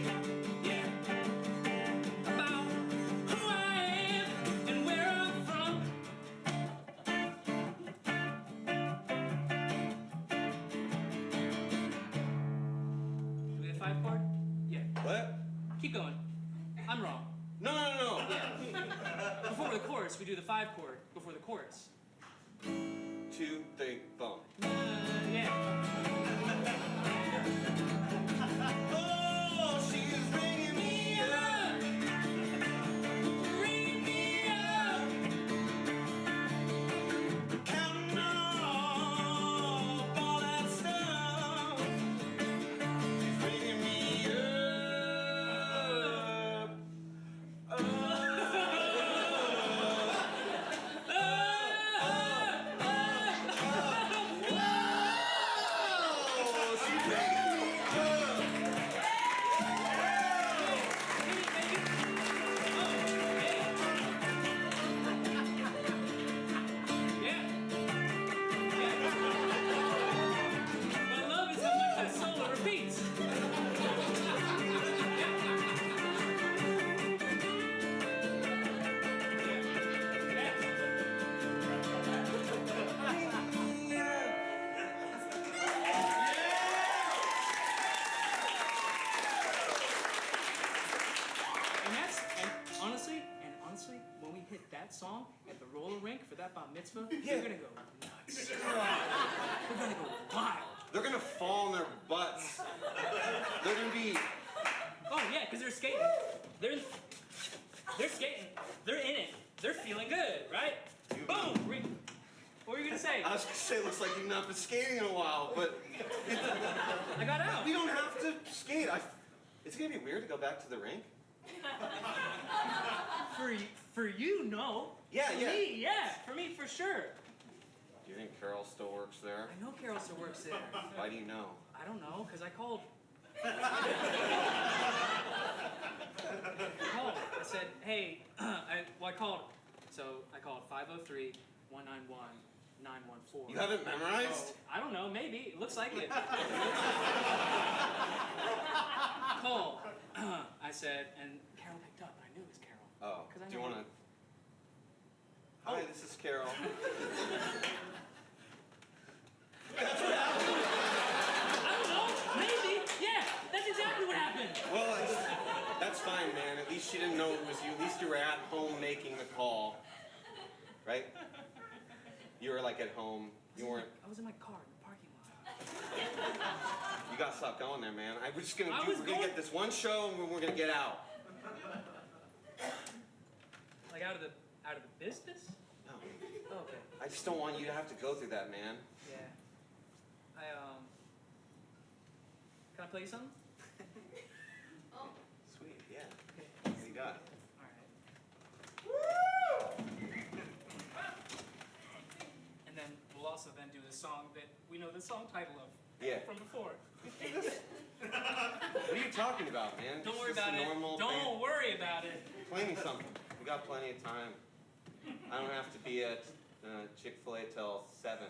yeah, about who I am and where I'm from. Do we have 5 chord? Yeah. What? Keep going. I'm wrong. No. Yeah. Before the chorus, we do the 5 chord before the chorus. 2, 3, boom. Yeah. Oh, she's ringing me up. Ring me up. Counting up all that stuff. She's ringing me up. their butts. They're gonna be. Oh yeah, because they're skating. They're skating. They're in it. They're feeling good, right? Boom. What were you gonna say? I was gonna say, looks like you've not been skating in a while, but I got out. We don't have to skate. It's gonna be weird to go back to the rink. For you, no. Yeah, for yeah. Me, yeah. For me, for sure. Do you think Carol still works there? I know Carol still works there. Why do you know? I don't know, because I called. I said, hey, I called. So I called 503-191-914. You haven't memorized? I don't know, maybe. It looks like it. Cole, I said, and Carol picked up. I knew it was Carol. Oh, I do you know want to? Hi, this is Carol. That's what happened? I don't know, maybe. Yeah, that's exactly what happened. Well, that's fine, man. At least she didn't know it was you. At least you were at home making the call. Right? You were like at home. You weren't. I was in my car in the parking lot. You gotta stop going there, man. We're just gonna we're gonna get this one show and we're gonna get out. Like out of the business? No. Oh, okay. I just don't want you to have to go through that, man. Yeah. Can I play you something? Sweet, yeah. What do you got? And then we'll also then do the song that we know the song title of. Yeah. From before. What are you talking about, man? Don't Is worry this about a it. normal Don't thing? worry about it. Play me something. We got plenty of time. I don't have to be at Chick-fil-A till 7.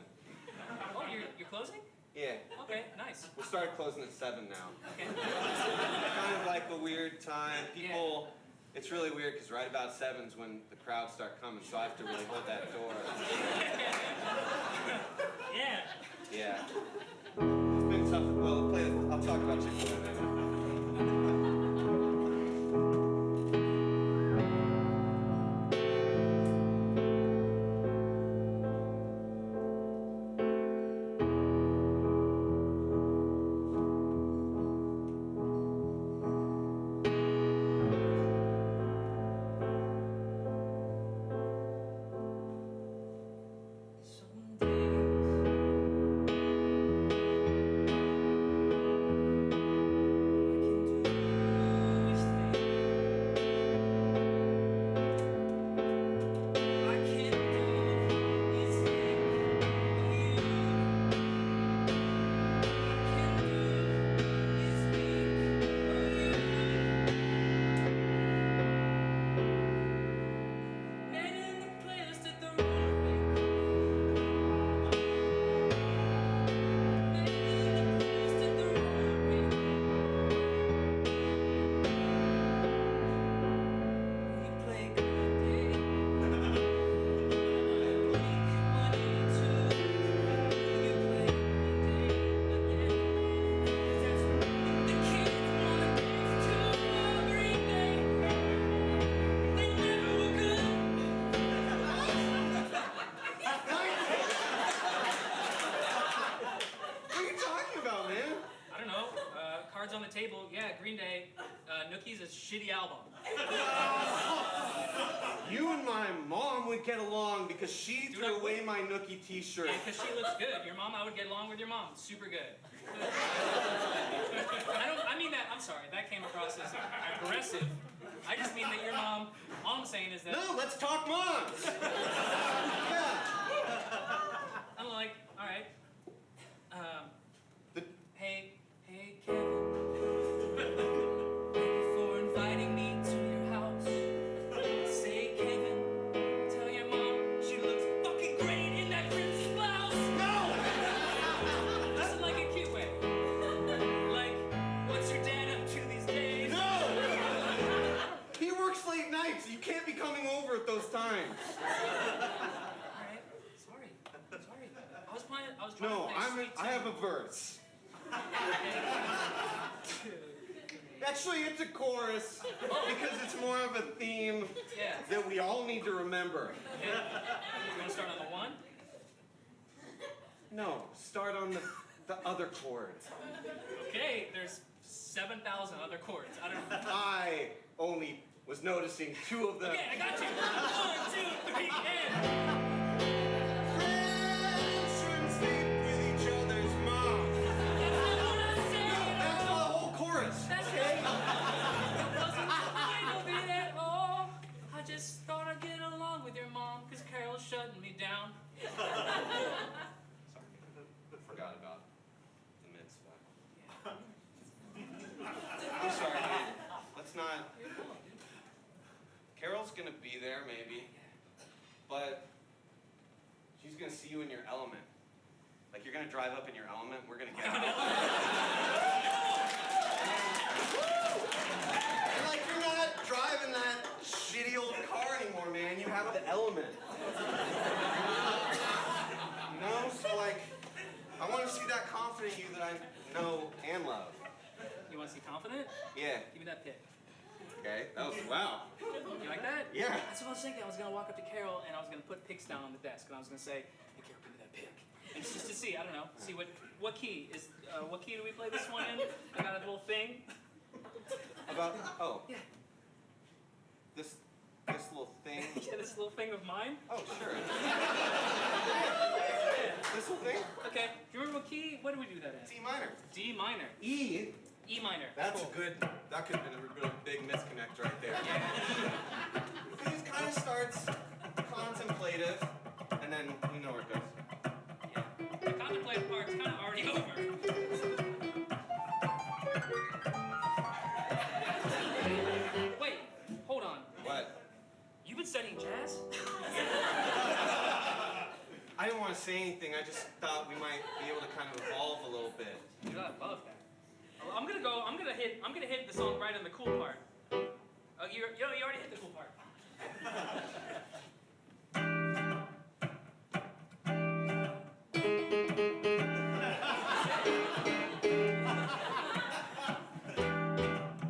Oh, you're closing? Yeah. Okay, nice. We'll start closing at 7 now. Okay. Kind of like a weird time. People, it's really weird because right about 7's when the crowds start coming, so I have to really hold that door. Yeah. Yeah. It's been tough. Well, I'll talk about Chick-fil-A later. Cards on the Table, yeah, Green Day, Nookie's a shitty album. You and my mom would get along because she threw away my Nookie t-shirt. Yeah, because she looks good. Your mom, I would get along with your mom. Super good. I mean that, I'm sorry, that came across as aggressive. I just mean that your mom, all I'm saying is that... No, let's talk moms! Yeah. I'm like, all right. Hey, Kevin. Thank you for inviting me to your house. Say, Kevin, tell your mom she looks fucking great in that crimson blouse. No! That's like a cute way. Like, what's your dad up to these days? No! He works late nights. You can't be coming over at those times. Alright, sorry. I was trying to play sweet I have a verse. Actually, it's a chorus because it's more of a theme that we all need to remember. You want to start on the one? No, start on the The other chords. Okay, there's 7,000 other chords. I don't know. I only was noticing 2 of them. Okay, I got you. 1, 2, 3, and. Friends shouldn't sleep with each other's moms. That's the whole chorus. That's okay? It wasn't the point of it at all. I just thought I'd get along with your mom, because Carol's shutting me down. Forgot about the mitzvah. I'm sorry, dude. Let's not. Carol's gonna be there, maybe, but she's gonna see you in your element. Like, you're gonna drive up in your element, we're gonna get out. And like, you're not driving that shitty old car anymore, man. You have the element. You know? So like, I want to see that confident you that I know and love. You want to see confident? Yeah. Give me that pick. Okay. That was, wow. You like that? Yeah. That's what I was thinking. I was going to walk up to Carol and I was going to put picks down on the desk and I was going to say, hey, Carol, give me that pick. And it's just to see, I don't know, see what key is, what key do we play this one in? I got a little thing. About, oh. Yeah. This little thing. Yeah, this little thing of mine. Oh, sure. Yeah. This little thing? Okay. Do you remember what key? What do we do that in? D minor. D minor. E. E minor. That's cool. a good, that could have been a real big misconnect right there. Yeah. It kind of starts contemplative, and then you know where it goes. Yeah. The contemplative part's kind of already over. Wait, hold on. What? You've been studying jazz? I didn't want to say anything. I just thought we might be able to kind of evolve a little bit. You're not above that. I'm gonna hit the song right on the cool part. Oh, you already hit the cool part.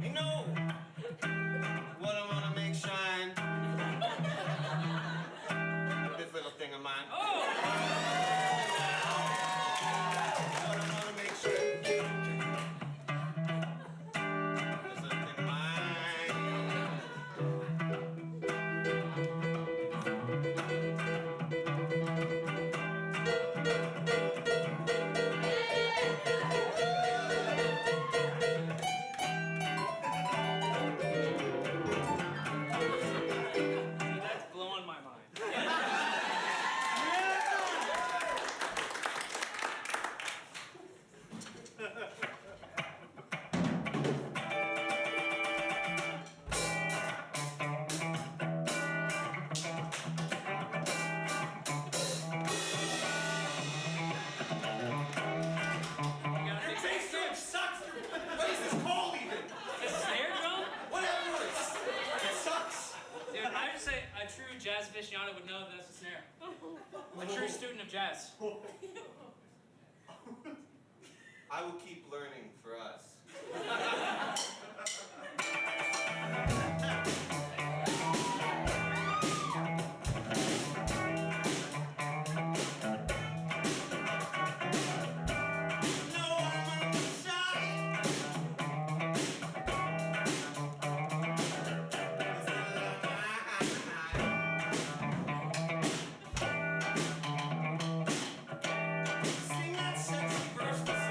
You know what I want to make shine? This little thing of mine. Oh! What I want to make sure. This little thing of mine. That's blowing my mind. Bass drum sucks! What is this called even? The snare drum? Whatever it is. It sucks. Dude, I would say a true jazz aficionado would know that that's a snare. A true student of jazz. I will keep learning for us. Sing that sexy verse of the song.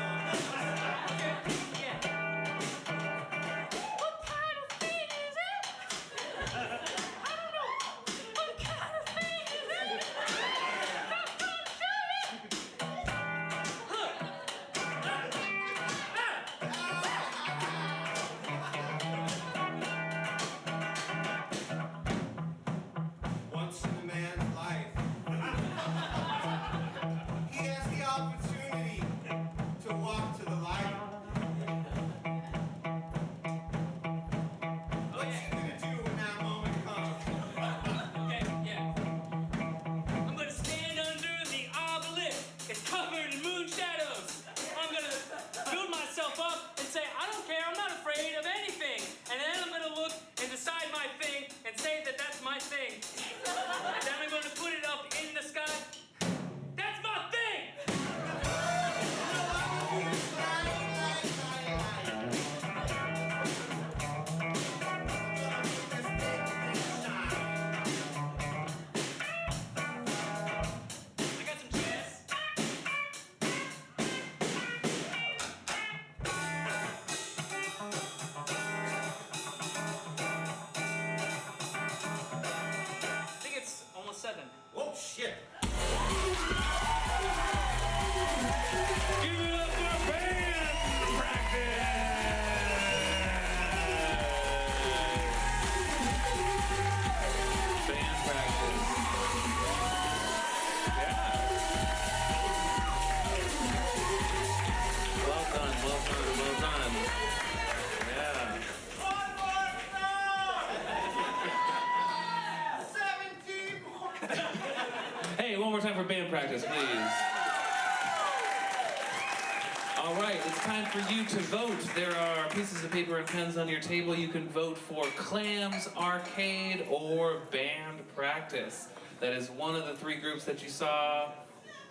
practice, please. All right, it's time for you to vote. There are pieces of paper and pens on your table. You can vote for Clams, Arcade, or Band Practice. That is one of the three groups that you saw.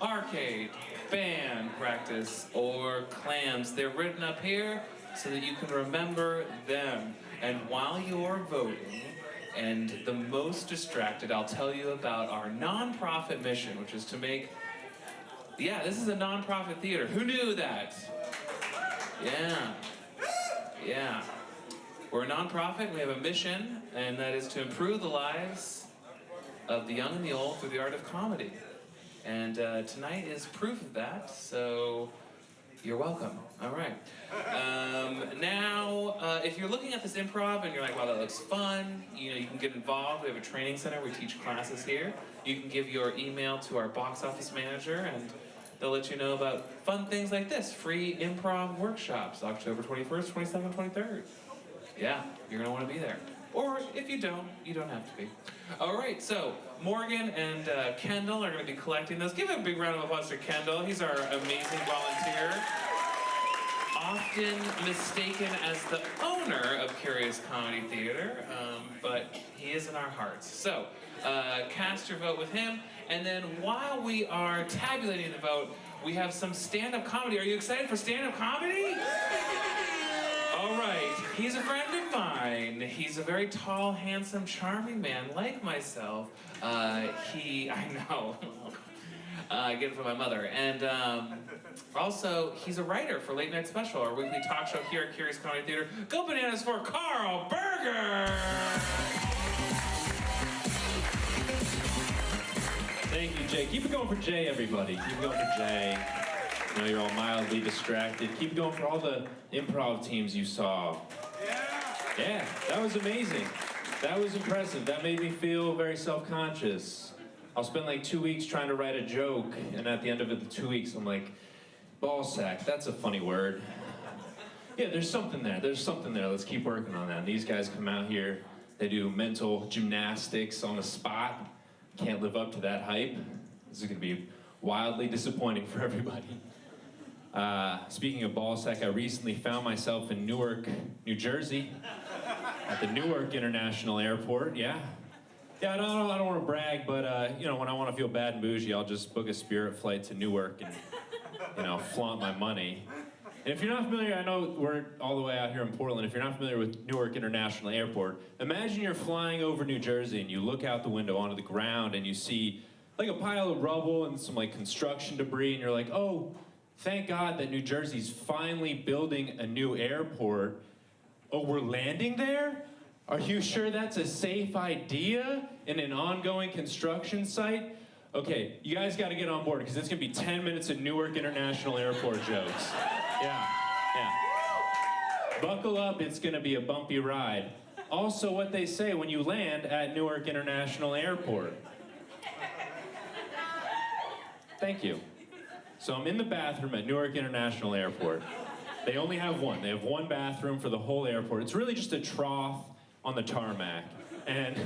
Arcade, Band Practice, or Clams. They're written up here so that you can remember them. And while you're voting, and the most distracted, I'll tell you about our nonprofit mission, which is to make... Yeah, this is a nonprofit theater. Who knew that? Yeah. Yeah. We're a nonprofit. We have a mission, and that is to improve the lives of the young and the old through the art of comedy. And tonight is proof of that, so you're welcome. All right. Now, if you're looking at this improv and you're like, wow, that looks fun, you know, you can get involved. We have a training center. We teach classes here. You can give your email to our box office manager, and they'll let you know about fun things like this. Free improv workshops, October 21st, 27th, 23rd. Yeah, you're going to want to be there. Or if you don't have to be. All right, so Morgan and Kendall are going to be collecting those. Give a big round of applause to Kendall. He's our amazing volunteer. Often mistaken as the owner of Curious Comedy Theater, but he is in our hearts. So, cast your vote with him. And then while we are tabulating the vote, we have some stand-up comedy. Are you excited for stand-up comedy? All right, he's a friend of mine. He's a very tall, handsome, charming man like myself. I know, I get it from my mother. And also, he's a writer for Late Night Special, our weekly talk show here at Curious Comedy Theater. Go bananas for Karl Berger! Thank you, Jay. Keep it going for Jay, everybody. Keep it going for Jay. I know you're all mildly distracted. Keep it going for all the improv teams you saw. Yeah, that was amazing. That was impressive. That made me feel very self-conscious. I'll spend like 2 weeks trying to write a joke, and at the end of the 2 weeks, I'm like, ball sack, that's a funny word. Yeah, there's something there. There's something there. Let's keep working on that. And these guys come out here. They do mental gymnastics on the spot. Can't live up to that hype. This is going to be wildly disappointing for everybody. Speaking of ball sack, I recently found myself in Newark, New Jersey, at the Newark International Airport. Yeah, I don't want to brag, but you know, when I want to feel bad and bougie, I'll just book a Spirit flight to Newark and, you know, flaunt my money. And if you're not familiar, I know we're all the way out here in Portland. If you're not familiar with Newark International Airport, imagine you're flying over New Jersey and you look out the window onto the ground and you see like a pile of rubble and some like construction debris, and you're like, oh, thank God that New Jersey's finally building a new airport. Oh, we're landing there? Are you sure that's a safe idea in an ongoing construction site? Okay, you guys got to get on board because it's going to be 10 minutes of Newark International Airport jokes. Yeah. Buckle up, it's going to be a bumpy ride. Also, what they say when you land at Newark International Airport. Thank you. So I'm in the bathroom at Newark International Airport. They only have one. They have one bathroom for the whole airport. It's really just a trough on the tarmac. And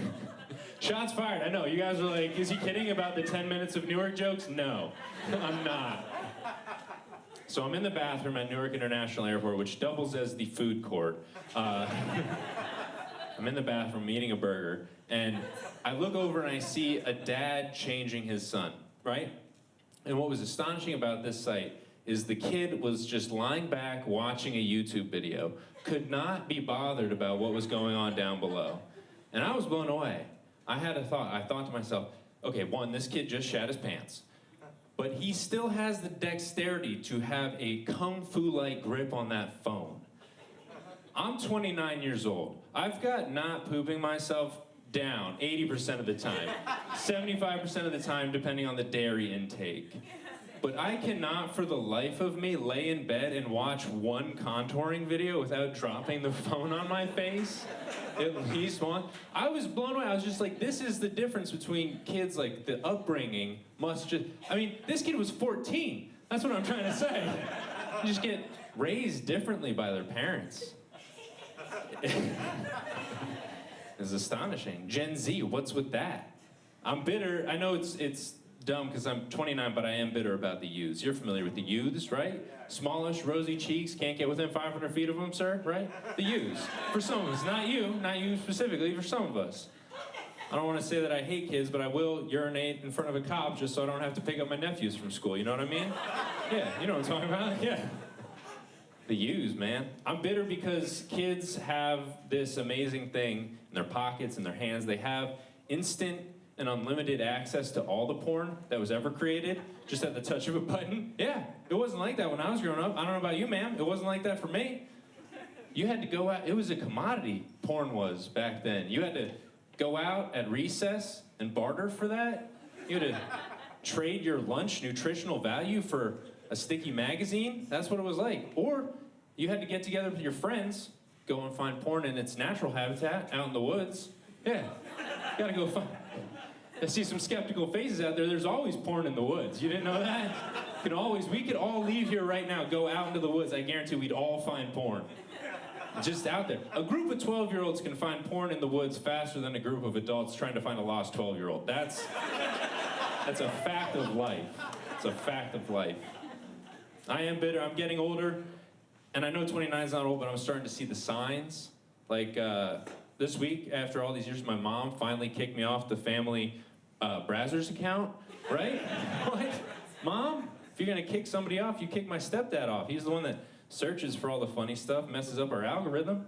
shots fired. I know, you guys are like, is he kidding about the 10 minutes of Newark jokes? No, I'm not. So I'm in the bathroom at Newark International Airport, which doubles as the food court. I'm in the bathroom eating a burger, and I look over and I see a dad changing his son, right? And what was astonishing about this sight is the kid was just lying back watching a YouTube video, could not be bothered about what was going on down below. And I was blown away. I had a thought. I thought to myself, okay, one, this kid just shat his pants. But he still has the dexterity to have a kung fu-like grip on that phone. I'm 29 years old. I've got not pooping myself down 80% of the time. 75% of the time, depending on the dairy intake. But I cannot, for the life of me, lay in bed and watch one contouring video without dropping the phone on my face. At least one. I was blown away. I was just like, this is the difference between kids, like, the upbringing must just... I mean, this kid was 14. That's what I'm trying to say. You just get raised differently by their parents. It's astonishing. Gen Z, what's with that? I'm bitter. I know it's dumb because I'm 29, but I am bitter about the youths. You're familiar with the youths, right? Smallish, rosy cheeks, can't get within 500 feet of them, sir, right? The youths. For some of us, not you specifically, for some of us. I don't want to say that I hate kids, but I will urinate in front of a cop just so I don't have to pick up my nephews from school, you know what I mean? Yeah, you know what I'm talking about? Yeah. The youths, man. I'm bitter because kids have this amazing thing in their pockets, in their hands. They have instant and unlimited access to all the porn that was ever created, just at the touch of a button. Yeah, it wasn't like that when I was growing up. I don't know about you, ma'am. It wasn't like that for me. You had to go out. It was a commodity, porn was, back then. You had to go out at recess and barter for that. You had to trade your lunch nutritional value for a sticky magazine. That's what it was like. Or you had to get together with your friends, go and find porn in its natural habitat, out in the woods. Yeah, you gotta go find. I see some skeptical faces out there. There's always porn in the woods. You didn't know that? We could all leave here right now, go out into the woods. I guarantee we'd all find porn. Just out there. A group of 12-year-olds can find porn in the woods faster than a group of adults trying to find a lost 12-year-old. That's a fact of life. It's a fact of life. I am bitter. I'm getting older. And I know 29 is not old, but I'm starting to see the signs. Like this week, after all these years, my mom finally kicked me off the family Brazzers account, right? What? Mom, if you're gonna kick somebody off, you kick my stepdad off. He's the one that searches for all the funny stuff, messes up our algorithm.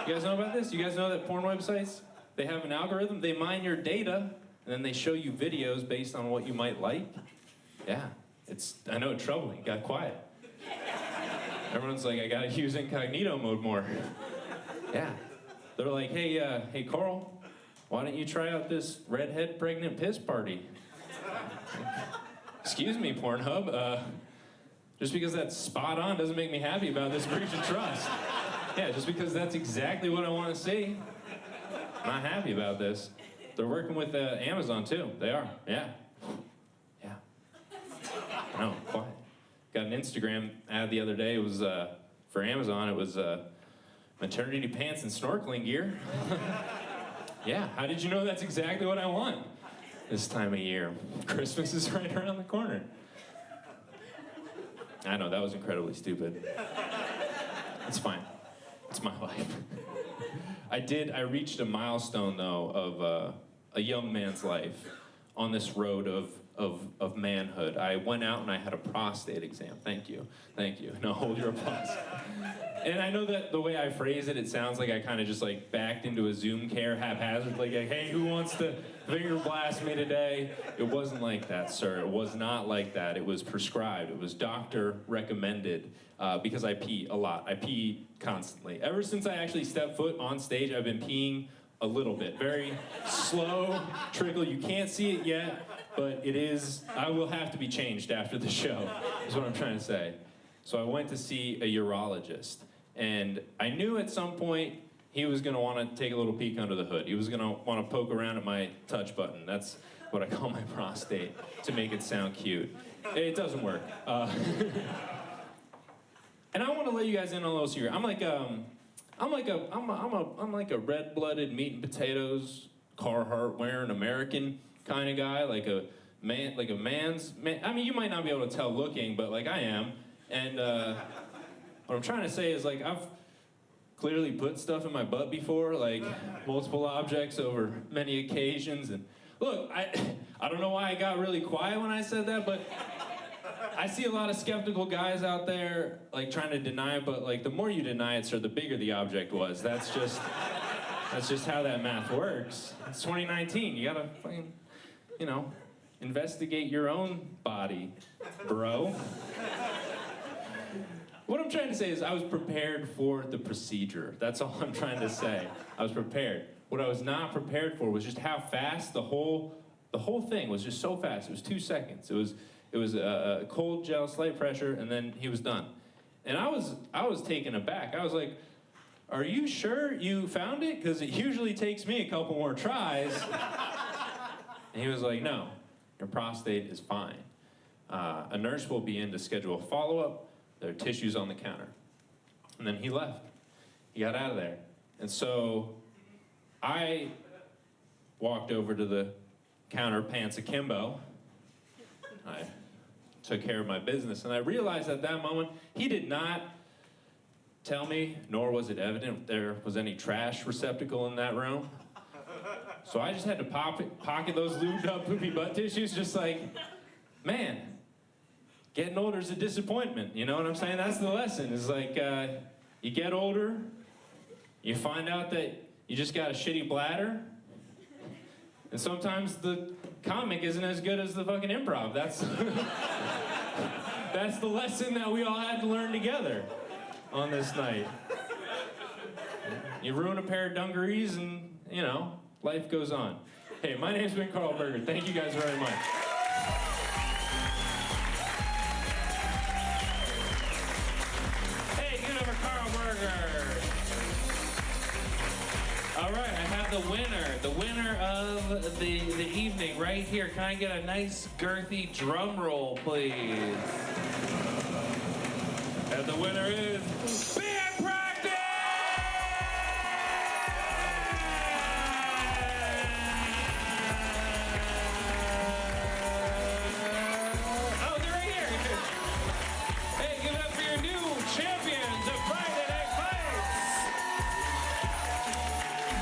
You guys know about this? You guys know that porn websites, they have an algorithm, they mine your data, and then they show you videos based on what you might like? Yeah, I know it's troubling, it got quiet. Everyone's like, I gotta use incognito mode more. Yeah. They're like, hey Carl, why don't you try out this redhead pregnant piss party? Excuse me, Pornhub. Just because that's spot on doesn't make me happy about this breach of trust. Yeah, just because that's exactly what I want to see. I'm not happy about this. They're working with Amazon too. They are, yeah. Yeah. I know, quiet. Got an Instagram ad the other day. It was for Amazon. It was maternity pants and snorkeling gear. Yeah, how did you know that's exactly what I want this time of year? Christmas is right around the corner. I know, that was incredibly stupid. It's fine. It's my life. I reached a milestone, though, of a young man's life on this road of manhood. I went out and I had a prostate exam. Thank you. Thank you. No, hold your applause. And I know that the way I phrase it, it sounds like I kind of just like backed into a Zoom care haphazardly, like, hey, who wants to finger blast me today? It wasn't like that, sir. It was not like that. It was prescribed. It was doctor recommended because I pee a lot. I pee constantly. Ever since I actually stepped foot on stage, I've been peeing a little bit. Very slow trickle. You can't see it yet, but it is. I will have to be changed after the show, is what I'm trying to say. So I went to see a urologist. And I knew at some point he was going to want to take a little peek under the hood. He was going to want to poke around at my touch button. That's what I call my prostate, to make it sound cute. It doesn't work. And I want to let you guys in on a little secret. I'm like a red-blooded meat and potatoes, Carhartt wearing American kind of guy, like a man's man. I mean, you might not be able to tell looking, but like I am. And what I'm trying to say is, like, I've clearly put stuff in my butt before, like multiple objects over many occasions. And look, I don't know why I got really quiet when I said that, but I see a lot of skeptical guys out there, like, trying to deny it, but like the more you deny it, sir, the bigger the object was. That's just how that math works. It's 2019. You gotta fucking, investigate your own body, bro. What I'm trying to say is I was prepared for the procedure. That's all I'm trying to say. I was prepared. What I was not prepared for was just how fast the whole thing was, just so fast. It was 2 seconds. It was a cold gel, slight pressure, and then he was done. And I was taken aback. I was like, are you sure you found it? Because it usually takes me a couple more tries. And he was like, no, your prostate is fine. A nurse will be in to schedule a follow-up. There are tissues on the counter. And then he left. He got out of there. And so I walked over to the counter, pants akimbo, I took care of my business, and I realized at that moment he did not tell me, nor was it evident there was any trash receptacle in that room. So I just had to pocket those lubed up poopy butt tissues, just like, man, getting older is a disappointment, you know what I'm saying? That's the lesson. It's like, you get older, you find out that you just got a shitty bladder, and sometimes the comic isn't as good as the fucking improv. That's the lesson that we all had to learn together on this night. You ruin a pair of dungarees and, you know, life goes on. Hey, my name's been Karl Berger. Thank you guys very much. Hey, give it up for Karl Berger. All right, I have the winner of the evening right here. Can I get a nice girthy drum roll, please? And the winner is Band Practice! Oh, they're right here. Hey, give it up for your new champions of Friday Night Fights.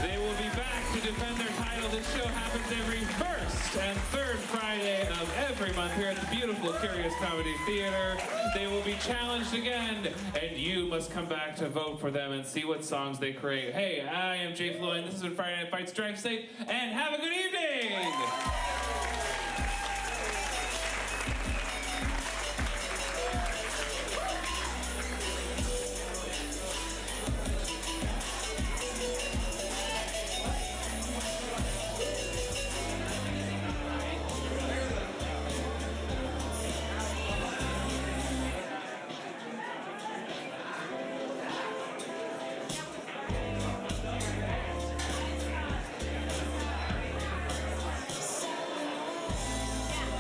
They will be back to defend their title. This show happens every first and third Friday of every month here at the beautiful Curious Comedy Theater. They will be challenged again, and you must come back to vote for them and see what songs they create. Hey, I am Jay Floyd, and this has been Friday Night Fights. Drive safe, and have a good evening!